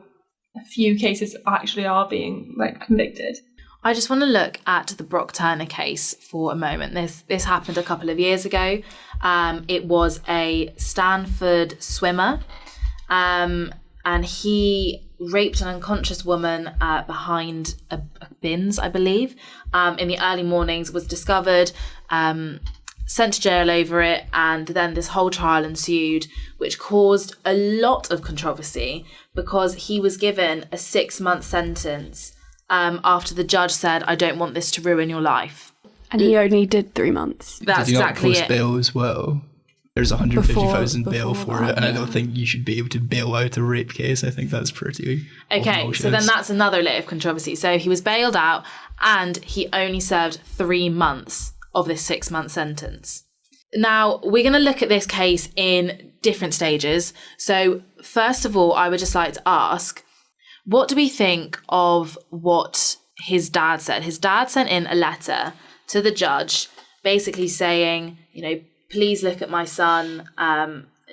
few cases actually are being convicted. I just want to look at the Brock Turner case for a moment. This happened a couple of years ago. It was a Stanford swimmer, and he raped an unconscious woman behind a bins, I believe, in the early mornings, was discovered, sent to jail over it, and then this whole trial ensued, which caused a lot of controversy because he was given a 6-month sentence after the judge said, I don't want this to ruin your life. And he only did 3 months. That's exactly it. Did he not post bail as well? there's 150,000 bail before for that, it, and I yeah. don't think you should be able to bail out a rape case. I think that's pretty Okay, so then that's another layer of controversy. So he was bailed out and he only served 3 months of this 6-month sentence. Now, we're going to look at this case in different stages. So first of all, I would just like to ask, what do we think of what his dad said? His dad sent in a letter to the judge basically saying, you know, please look at my son.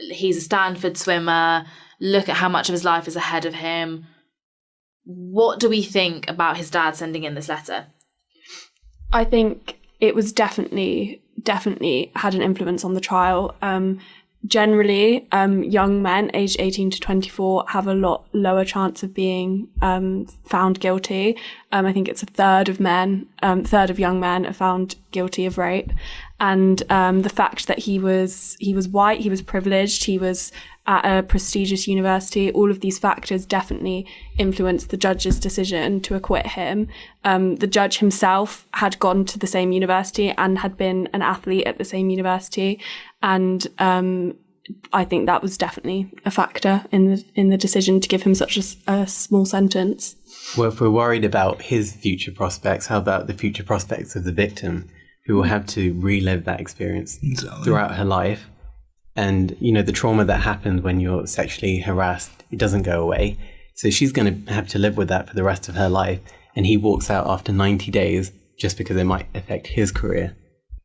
He's a Stanford swimmer. Look at how much of his life is ahead of him. What do we think about his dad sending in this letter? I think it was definitely had an influence on the trial. Generally, young men aged 18 to 24 have a lot lower chance of being found guilty. I think it's a third of young men are found guilty of rape. And the fact that he was white, he was privileged, he was at a prestigious university, all of these factors definitely influenced the judge's decision to acquit him. The judge himself had gone to the same university and had been an athlete at the same university. And I think that was definitely a factor in the decision to give him such a small sentence. Well, if we're worried about his future prospects, how about the future prospects of the victim, who will have to relive that experience throughout her life? And, you know, the trauma that happened when you're sexually harassed, it doesn't go away. So she's going to have to live with that for the rest of her life. And he walks out after 90 days just because it might affect his career.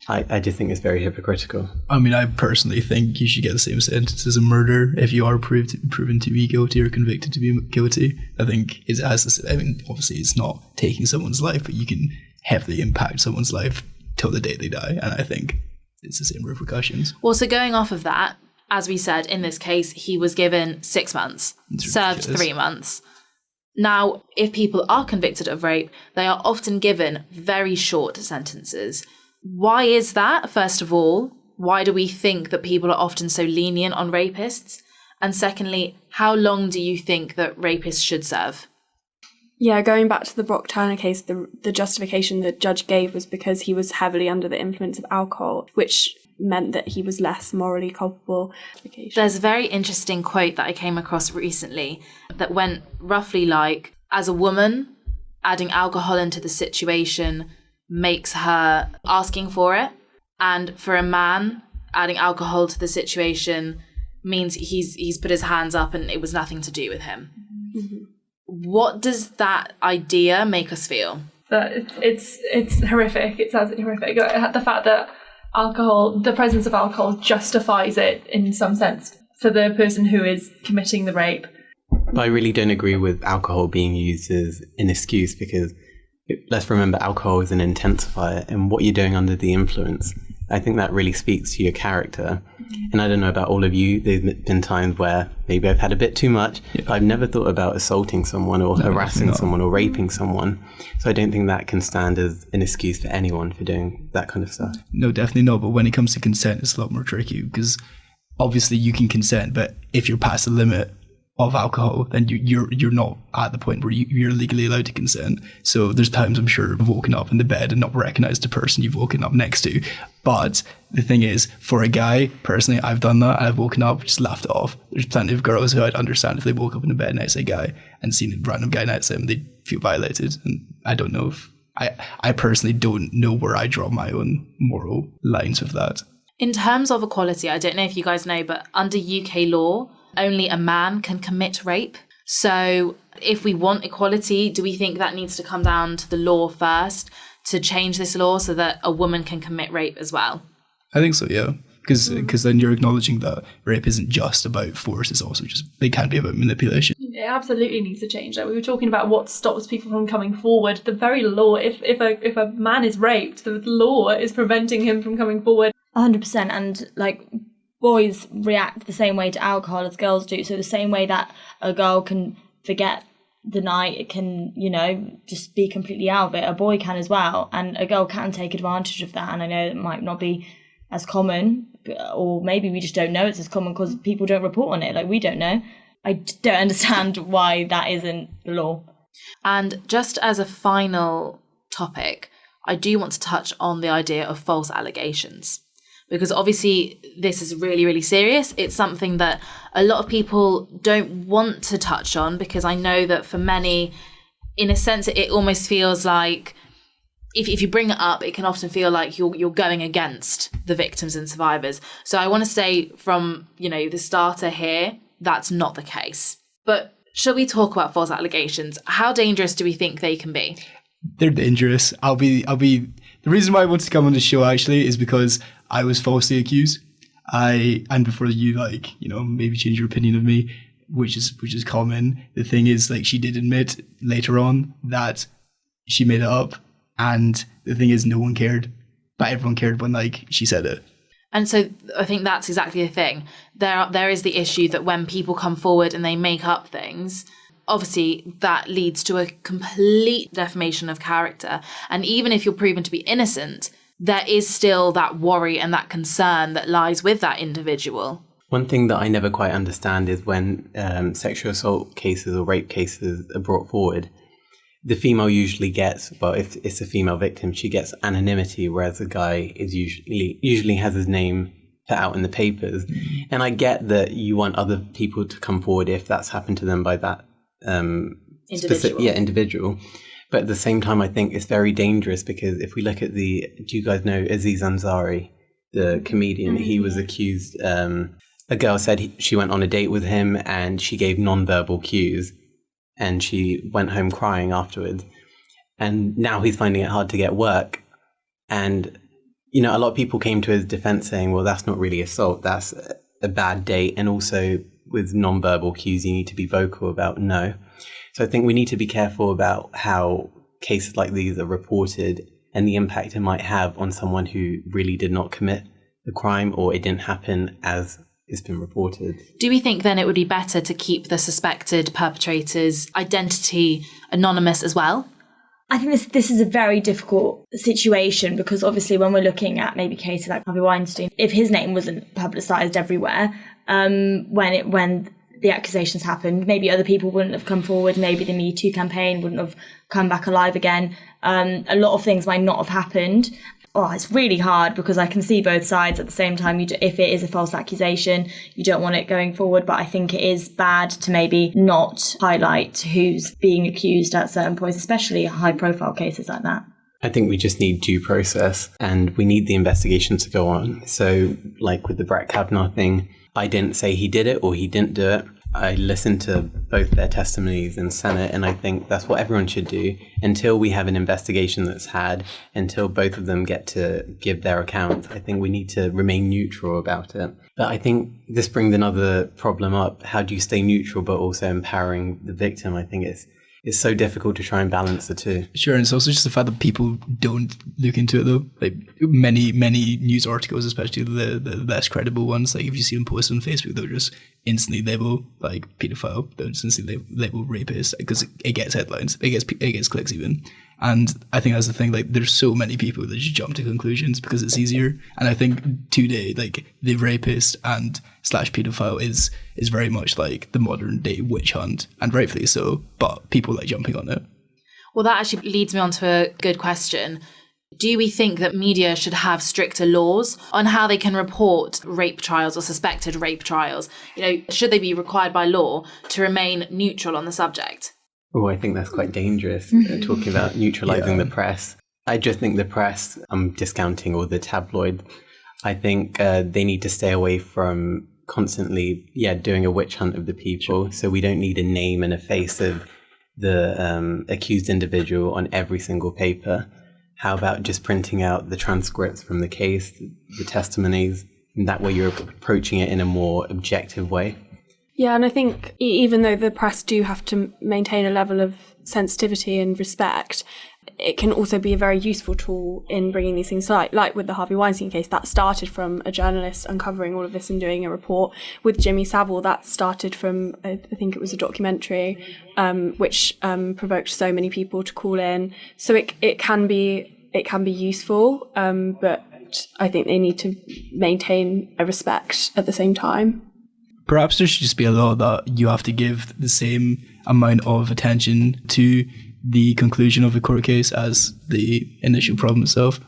I just think it's very hypocritical. I mean, I personally think you should get the same sentence as a murder if you are proven to be guilty or convicted to be guilty. I think it has this, I mean, obviously it's not taking someone's life, but you can heavily impact someone's life till the day they die. And I think it's the same repercussions. Well, so going off of that, as we said, in this case, he was given 6 months, served 3 months. Now, if people are convicted of rape, they are often given very short sentences. Why is that, first of all? Why do we think that people are often so lenient on rapists? And secondly, how long do you think that rapists should serve? Yeah, going back to the Brock Turner case, the justification the judge gave was because he was heavily under the influence of alcohol, which meant that he was less morally culpable. There's a very interesting quote that I came across recently that went roughly like, as a woman, adding alcohol into the situation makes her asking for it. And for a man, adding alcohol to the situation means he's put his hands up and it was nothing to do with him. Mm-hmm. What does that idea make us feel? That it's horrific. It's absolutely horrific. The fact that alcohol, the presence of alcohol, justifies it in some sense for the person who is committing the rape. I really don't agree with alcohol being used as an excuse, because let's remember alcohol is an intensifier, and what you're doing under the influence, I think that really speaks to your character. And I don't know about all of you, there's been times where maybe I've had a bit too much, but I've never thought about assaulting someone or harassing someone or raping someone. So I don't think that can stand as an excuse for anyone for doing that kind of stuff. No, definitely not. But when it comes to consent, it's a lot more tricky, because obviously you can consent, but if you're past the limit of alcohol, then you're not at the point where you're legally allowed to consent. So there's times I'm sure I've woken up in the bed and not recognised the person you've woken up next to. But the thing is, for a guy, personally, I've done that. I've woken up, just laughed it off. There's plenty of girls who I'd understand if they woke up in the bed next to a guy and seen a random guy next to them, they'd feel violated. And I don't know if I personally don't know where I draw my own moral lines with that. In terms of equality, I don't know if you guys know, but under UK law, only a man can commit rape. So if we want equality, do we think that needs to come down to the law first to change this law so that a woman can commit rape as well? I think so, yeah. Because then you're acknowledging that rape isn't just about force, it's also just, it can be about manipulation. It absolutely needs to change. Like we were talking about what stops people from coming forward. The very law, if a man is raped, the law is preventing him from coming forward. 100%. And like, boys react the same way to alcohol as girls do. So the same way that a girl can forget the night, it can, just be completely out of it, a boy can as well. And a girl can take advantage of that. And I know it might not be as common, or maybe we just don't know it's as common because people don't report on it. Like, we don't know. I don't understand why that isn't the law. And just as a final topic, I do want to touch on the idea of false allegations. because obviously this is really, really serious. It's something that a lot of people don't want to touch on, because I know that for many, in a sense, it almost feels like if you bring it up, it can often feel like you're going against the victims and survivors. So I want to say from, the starter here, that's not the case. But shall we talk about false allegations? How dangerous do we think they can be? They're dangerous. I'll be. The reason why I wanted to come on the show actually is because I was falsely accused. And before you maybe change your opinion of me, which is common. The thing is, she did admit later on that she made it up, and the thing is, no one cared, but everyone cared when she said it. And so I think that's exactly the thing. There is the issue that when people come forward and they make up things, obviously that leads to a complete defamation of character. And even if you're proven to be innocent, there is still that worry and that concern that lies with that individual. One thing that I never quite understand is when sexual assault cases or rape cases are brought forward, the female usually gets, well, if it's a female victim, she gets anonymity, whereas the guy is usually has his name put out in the papers. And I get that you want other people to come forward if that's happened to them by that individual. But at the same time, I think it's very dangerous, because if we look at do you guys know Aziz Ansari, the comedian? He was accused, a girl said she went on a date with him and she gave non-verbal cues, and she went home crying afterwards. And now he's finding it hard to get work. And, a lot of people came to his defense saying, well, that's not really assault, that's a bad date. And also with non-verbal cues, you need to be vocal about no. So I think we need to be careful about how cases like these are reported and the impact it might have on someone who really did not commit the crime, or it didn't happen as it's been reported. Do we think then it would be better to keep the suspected perpetrator's identity anonymous as well? I think this is a very difficult situation, because obviously when we're looking at maybe cases like Harvey Weinstein, if his name wasn't publicised everywhere, when the accusations happened, maybe other people wouldn't have come forward, maybe the Me Too campaign wouldn't have come back alive again. A lot of things might not have happened. It's really hard, because I can see both sides at the same time. If it is a false accusation, you don't want it going forward, but I think it is bad to maybe not highlight who's being accused at certain points, especially high profile cases like that. I think we just need due process, and we need the investigation to go on. So with the Brett Kavanaugh thing, I didn't say he did it or he didn't do it. I listened to both their testimonies in Senate, and I think that's what everyone should do until we have an investigation that's had, until both of them get to give their account. I think we need to remain neutral about it. But I think this brings another problem up. How do you stay neutral but also empowering the victim? I think it's so difficult to try and balance the two. Sure, and it's also just the fact that people don't look into it though. Many news articles, especially the less credible ones, if you see them post on Facebook, they'll just instantly label paedophile, they'll just instantly label rapist, because it gets headlines, it gets clicks even. And I think that's the thing, there's so many people that just jump to conclusions because it's easier. And I think today, the rapist and / paedophile is very much the modern day witch hunt, and rightfully so, but people like jumping on it. Well, that actually leads me on to a good question. Do we think that media should have stricter laws on how they can report rape trials or suspected rape trials? Should they be required by law to remain neutral on the subject? Oh, I think that's quite dangerous, talking about neutralising the press. I just think the press, I'm discounting all the tabloid, I think they need to stay away from constantly, doing a witch hunt of the people. So we don't need a name and a face of the accused individual on every single paper. How about just printing out the transcripts from the case, the testimonies, and that way you're approaching it in a more objective way? Yeah, and I think even though the press do have to maintain a level of sensitivity and respect, it can also be a very useful tool in bringing these things to light. Like with the Harvey Weinstein case, that started from a journalist uncovering all of this and doing a report. With Jimmy Savile, that started from, I think it was a documentary, which provoked so many people to call in. So it can be useful, but I think they need to maintain a respect at the same time. Perhaps there should just be a law that you have to give the same amount of attention to the conclusion of a court case as the initial problem itself.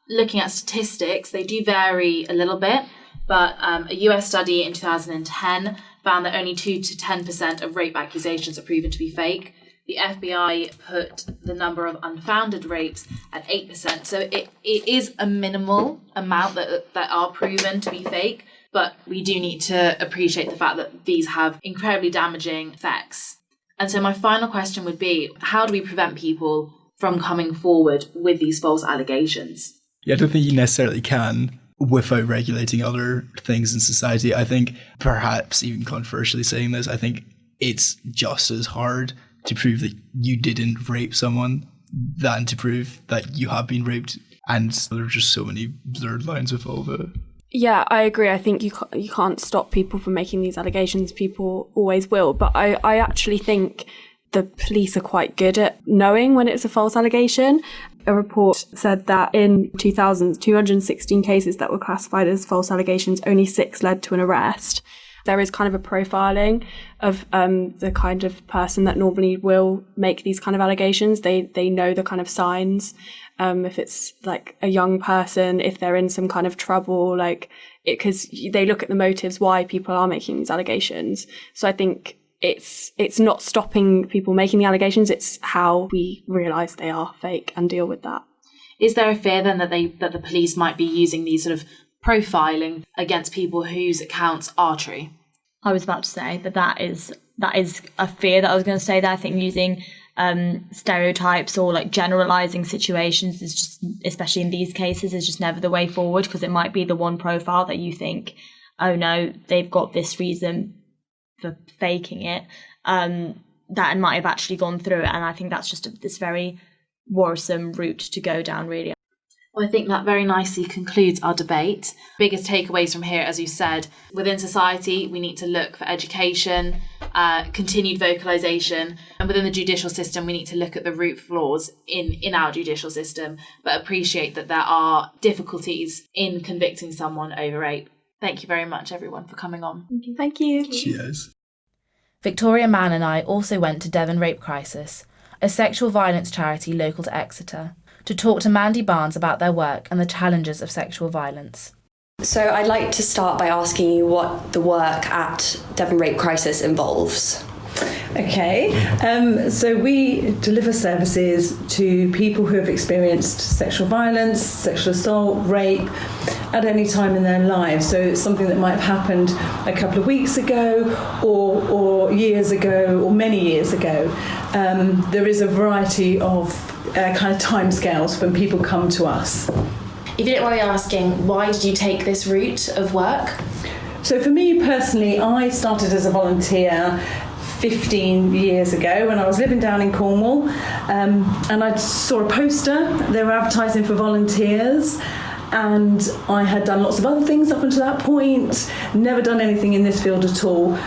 looking at statistics, they do vary a little bit, but a US study in 2010 found that only 2 to 10% of rape accusations are proven to be fake. The FBI put the number of unfounded rapes at 8%. So it is a minimal amount that are proven to be fake, but we do need to appreciate the fact that these have incredibly damaging effects. And so my final question would be, how do we prevent people from coming forward with these false allegations? Yeah, I don't think you necessarily can without regulating other things in society. I think, perhaps even controversially saying this, I think it's just as hard to prove that you didn't rape someone than to prove that you have been raped. And there are just so many blurred lines with all of it. Yeah, I agree. I think you can't stop people from making these allegations. People always will. But I actually think the police are quite good at knowing when it's a false allegation. A report said that in 2000, 216 cases that were classified as false allegations, only 6 led to an arrest. There is kind of a profiling of the kind of person that normally will make these kind of allegations. They know the kind of signs. If it's like a young person, if they're in some kind of trouble, like because they look at the motives why people are making these allegations. So I think it's not stopping people making the allegations. It's how we realise they are fake and deal with that. Is there a fear then that the police might be using these sort of profiling against people whose accounts are true? I was about to say that is a fear that I was going to say, that I think using stereotypes or like generalizing situations is just, especially in these cases, is just never the way forward, because it might be the one profile that you think, oh no, they've got this reason for faking it, that might have actually gone through it. And I think that's just this very worrisome route to go down, really. Well, I think that very nicely concludes our debate. Biggest takeaways from here, as you said, within society, we need to look for education, continued vocalisation, and within the judicial system, we need to look at the root flaws in our judicial system, but appreciate that there are difficulties in convicting someone over rape. Thank you very much, everyone, for coming on. Thank you. Cheers. Victoria Mann and I also went to Devon Rape Crisis, a sexual violence charity local to Exeter, to talk to Mandy Barnes about their work and the challenges of sexual violence. So I'd like to start by asking you what the work at Devon Rape Crisis involves. Okay, so we deliver services to people who have experienced sexual violence, sexual assault, rape at any time in their lives. So it's something that might have happened a couple of weeks ago or years ago or many years ago. There is a variety of kind of timescales when people come to us. If you don't mind me asking, why did you take this route of work? So for me personally, I started as a volunteer 15 years ago when I was living down in Cornwall, and I saw a poster. They were advertising for volunteers, and I had done lots of other things up until that point, never done anything in this field at all.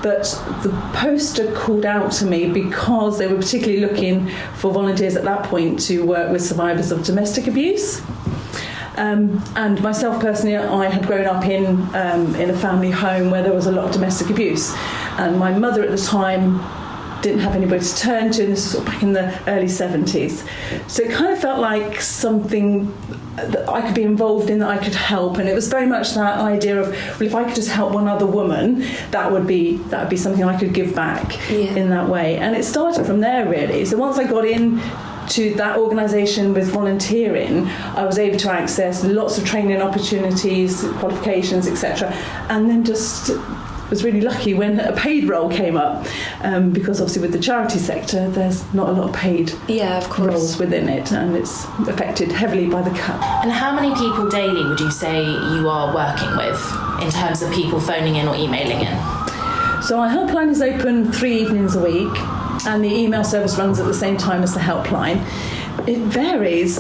But the poster called out to me because they were particularly looking for volunteers at that point to work with survivors of domestic abuse. And myself personally, I had grown up in a family home where there was a lot of domestic abuse, and my mother at the time didn't have anybody to turn to, and this was sort of back in the early 70s. So it kind of felt like something that I could be involved in, that I could help, and it was very much that idea of, well, if I could just help one other woman, that would be something I could give back in that way. And it started from there, really. So once I got in to that organisation with volunteering, I was able to access lots of training opportunities, qualifications, etc. And then just was really lucky when a paid role came up, because obviously with the charity sector there's not a lot of paid roles within it, and it's affected heavily by the cut. And how many people daily would you say you are working with in terms of people phoning in or emailing in? So our helpline is open 3 evenings a week, and the email service runs at the same time as the helpline. It varies.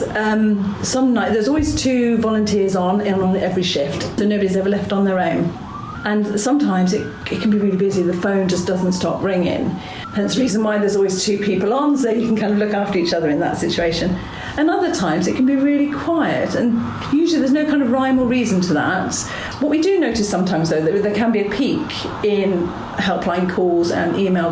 Some night there's always 2 volunteers on every shift, so nobody's ever left on their own. And sometimes it can be really busy. The phone just doesn't stop ringing. Hence the reason why there's always 2 people on, so you can kind of look after each other in that situation. And other times it can be really quiet, and usually there's no kind of rhyme or reason to that. What we do notice sometimes, though, that there can be a peak in helpline calls and email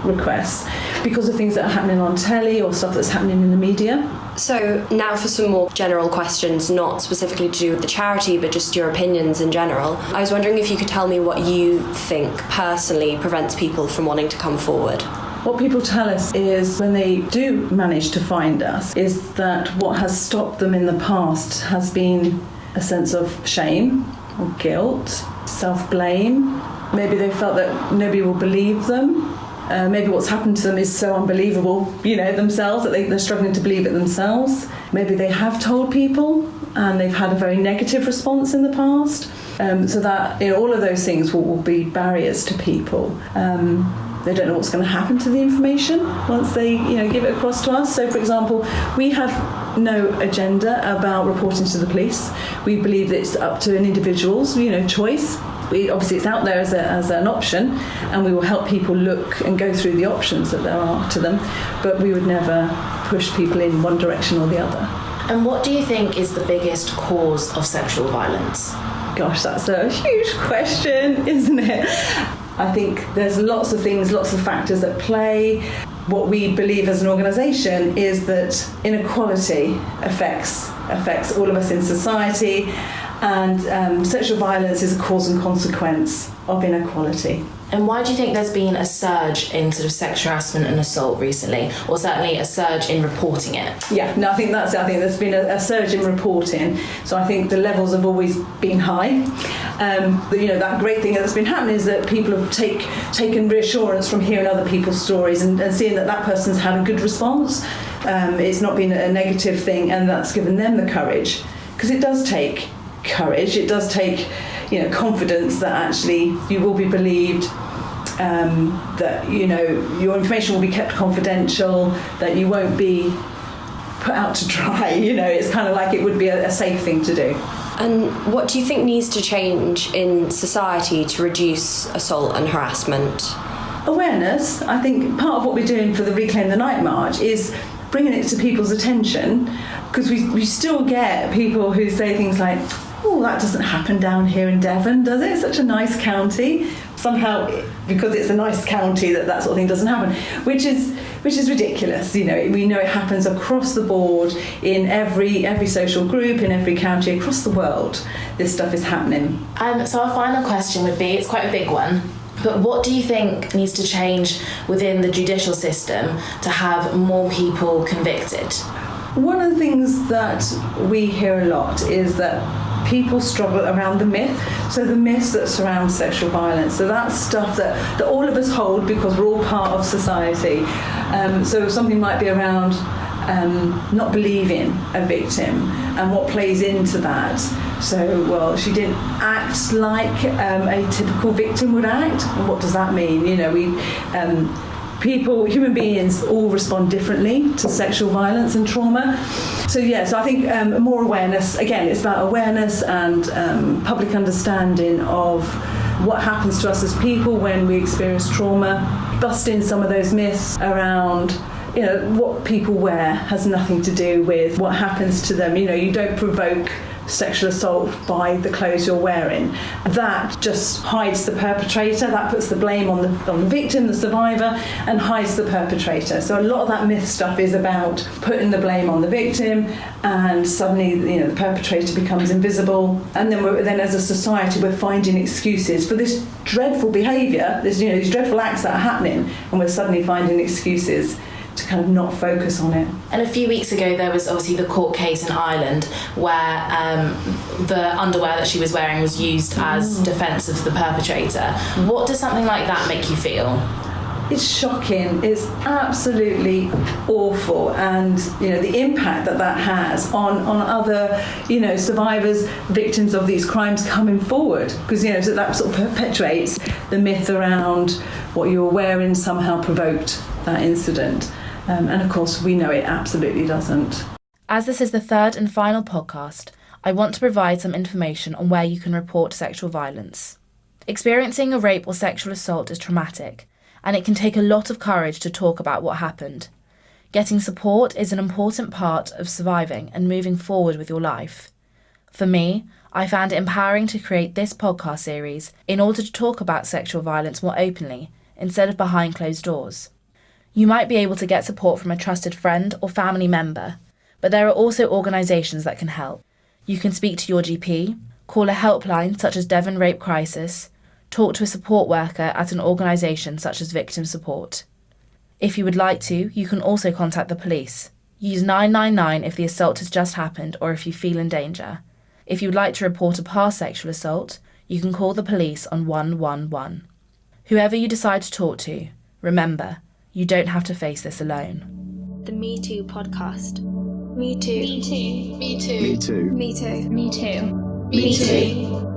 requests, because of things that are happening on telly or stuff that's happening in the media. So now for some more general questions, not specifically to do with the charity, but just your opinions in general. I was wondering if you could tell me what you think personally prevents people from wanting to come forward. What people tell us is when they do manage to find us is that what has stopped them in the past has been a sense of shame or guilt, self-blame. Maybe they felt that nobody will believe them. Maybe what's happened to them is so unbelievable, themselves, that they're struggling to believe it themselves. Maybe they have told people and they've had a very negative response in the past. So that all of those things will be barriers to people. They don't know what's going to happen to the information once they give it across to us. So, for example, we have no agenda about reporting to the police. We believe that it's up to an individual's choice. Obviously it's out there as an option, and we will help people look and go through the options that there are to them, but we would never push people in one direction or the other. And what do you think is the biggest cause of sexual violence? Gosh, that's a huge question, isn't it? I think there's lots of things, lots of factors at play. What we believe as an organisation is that inequality affects all of us in society, and sexual violence is a cause and consequence of inequality. And why do you think there's been a surge in sort of sexual harassment and assault recently, or certainly a surge in reporting it? Yeah, no, I think there's been a surge in reporting. So I think the levels have always been high. That great thing that's been happening is that people have taken reassurance from hearing other people's stories and seeing that person's had a good response. It's not been a negative thing, and that's given them the courage, because it does take courage. It does take confidence that actually you will be believed, that your information will be kept confidential, that you won't be put out to dry. It's kind of like it would be a safe thing to do. And what do you think needs to change in society to reduce assault and harassment? Awareness. I think part of what we're doing for the Reclaim the Night March is bringing it to people's attention, because we still get people who say things like, oh, that doesn't happen down here in Devon, does it? It's such a nice county. Somehow, because it's a nice county, that sort of thing doesn't happen, which is ridiculous. We know it happens across the board in every social group, in every county across the world. This stuff is happening. So our final question would be, it's quite a big one, but what do you think needs to change within the judicial system to have more people convicted? One of the things that we hear a lot is that people struggle around the myth. So the myths that surround sexual violence. So that's stuff that all of us hold because we're all part of society. So something might be around not believing a victim and what plays into that. So, well, she didn't act like a typical victim would act. And what does that mean? Human beings all respond differently to sexual violence and trauma. So I think more awareness. Again, it's about awareness and public understanding of what happens to us as people when we experience trauma, busting some of those myths around what people wear has nothing to do with what happens to them. You don't provoke sexual assault by the clothes you're wearing. That just hides the perpetrator. That puts the blame on the victim, the survivor, and hides the perpetrator. So a lot of that myth stuff is about putting the blame on the victim, and suddenly the perpetrator becomes invisible. And then as a society we're finding excuses for this dreadful behaviour, these dreadful acts that are happening, and we're suddenly finding excuses to kind of not focus on it. And a few weeks ago there was obviously the court case in Ireland where the underwear that she was wearing was used as defence of the perpetrator. What does something like that make you feel? It's shocking. It's absolutely awful, and the impact that has on other survivors, victims of these crimes coming forward, because so that sort of perpetuates the myth around what you were wearing somehow provoked that incident. And of course, we know it absolutely doesn't. As this is the third and final podcast, I want to provide some information on where you can report sexual violence. Experiencing a rape or sexual assault is traumatic, and it can take a lot of courage to talk about what happened. Getting support is an important part of surviving and moving forward with your life. For me, I found it empowering to create this podcast series in order to talk about sexual violence more openly, instead of behind closed doors. You might be able to get support from a trusted friend or family member, but there are also organisations that can help. You can speak to your GP, call a helpline such as Devon Rape Crisis, talk to a support worker at an organisation such as Victim Support. If you would like to, you can also contact the police. Use 999 if the assault has just happened or if you feel in danger. If you would like to report a past sexual assault, you can call the police on 111. Whoever you decide to talk to, remember, you don't have to face this alone. The Me Too podcast. Me Too. Me Too. Me Too. Me Too. Me Too. Me Too. Me Too.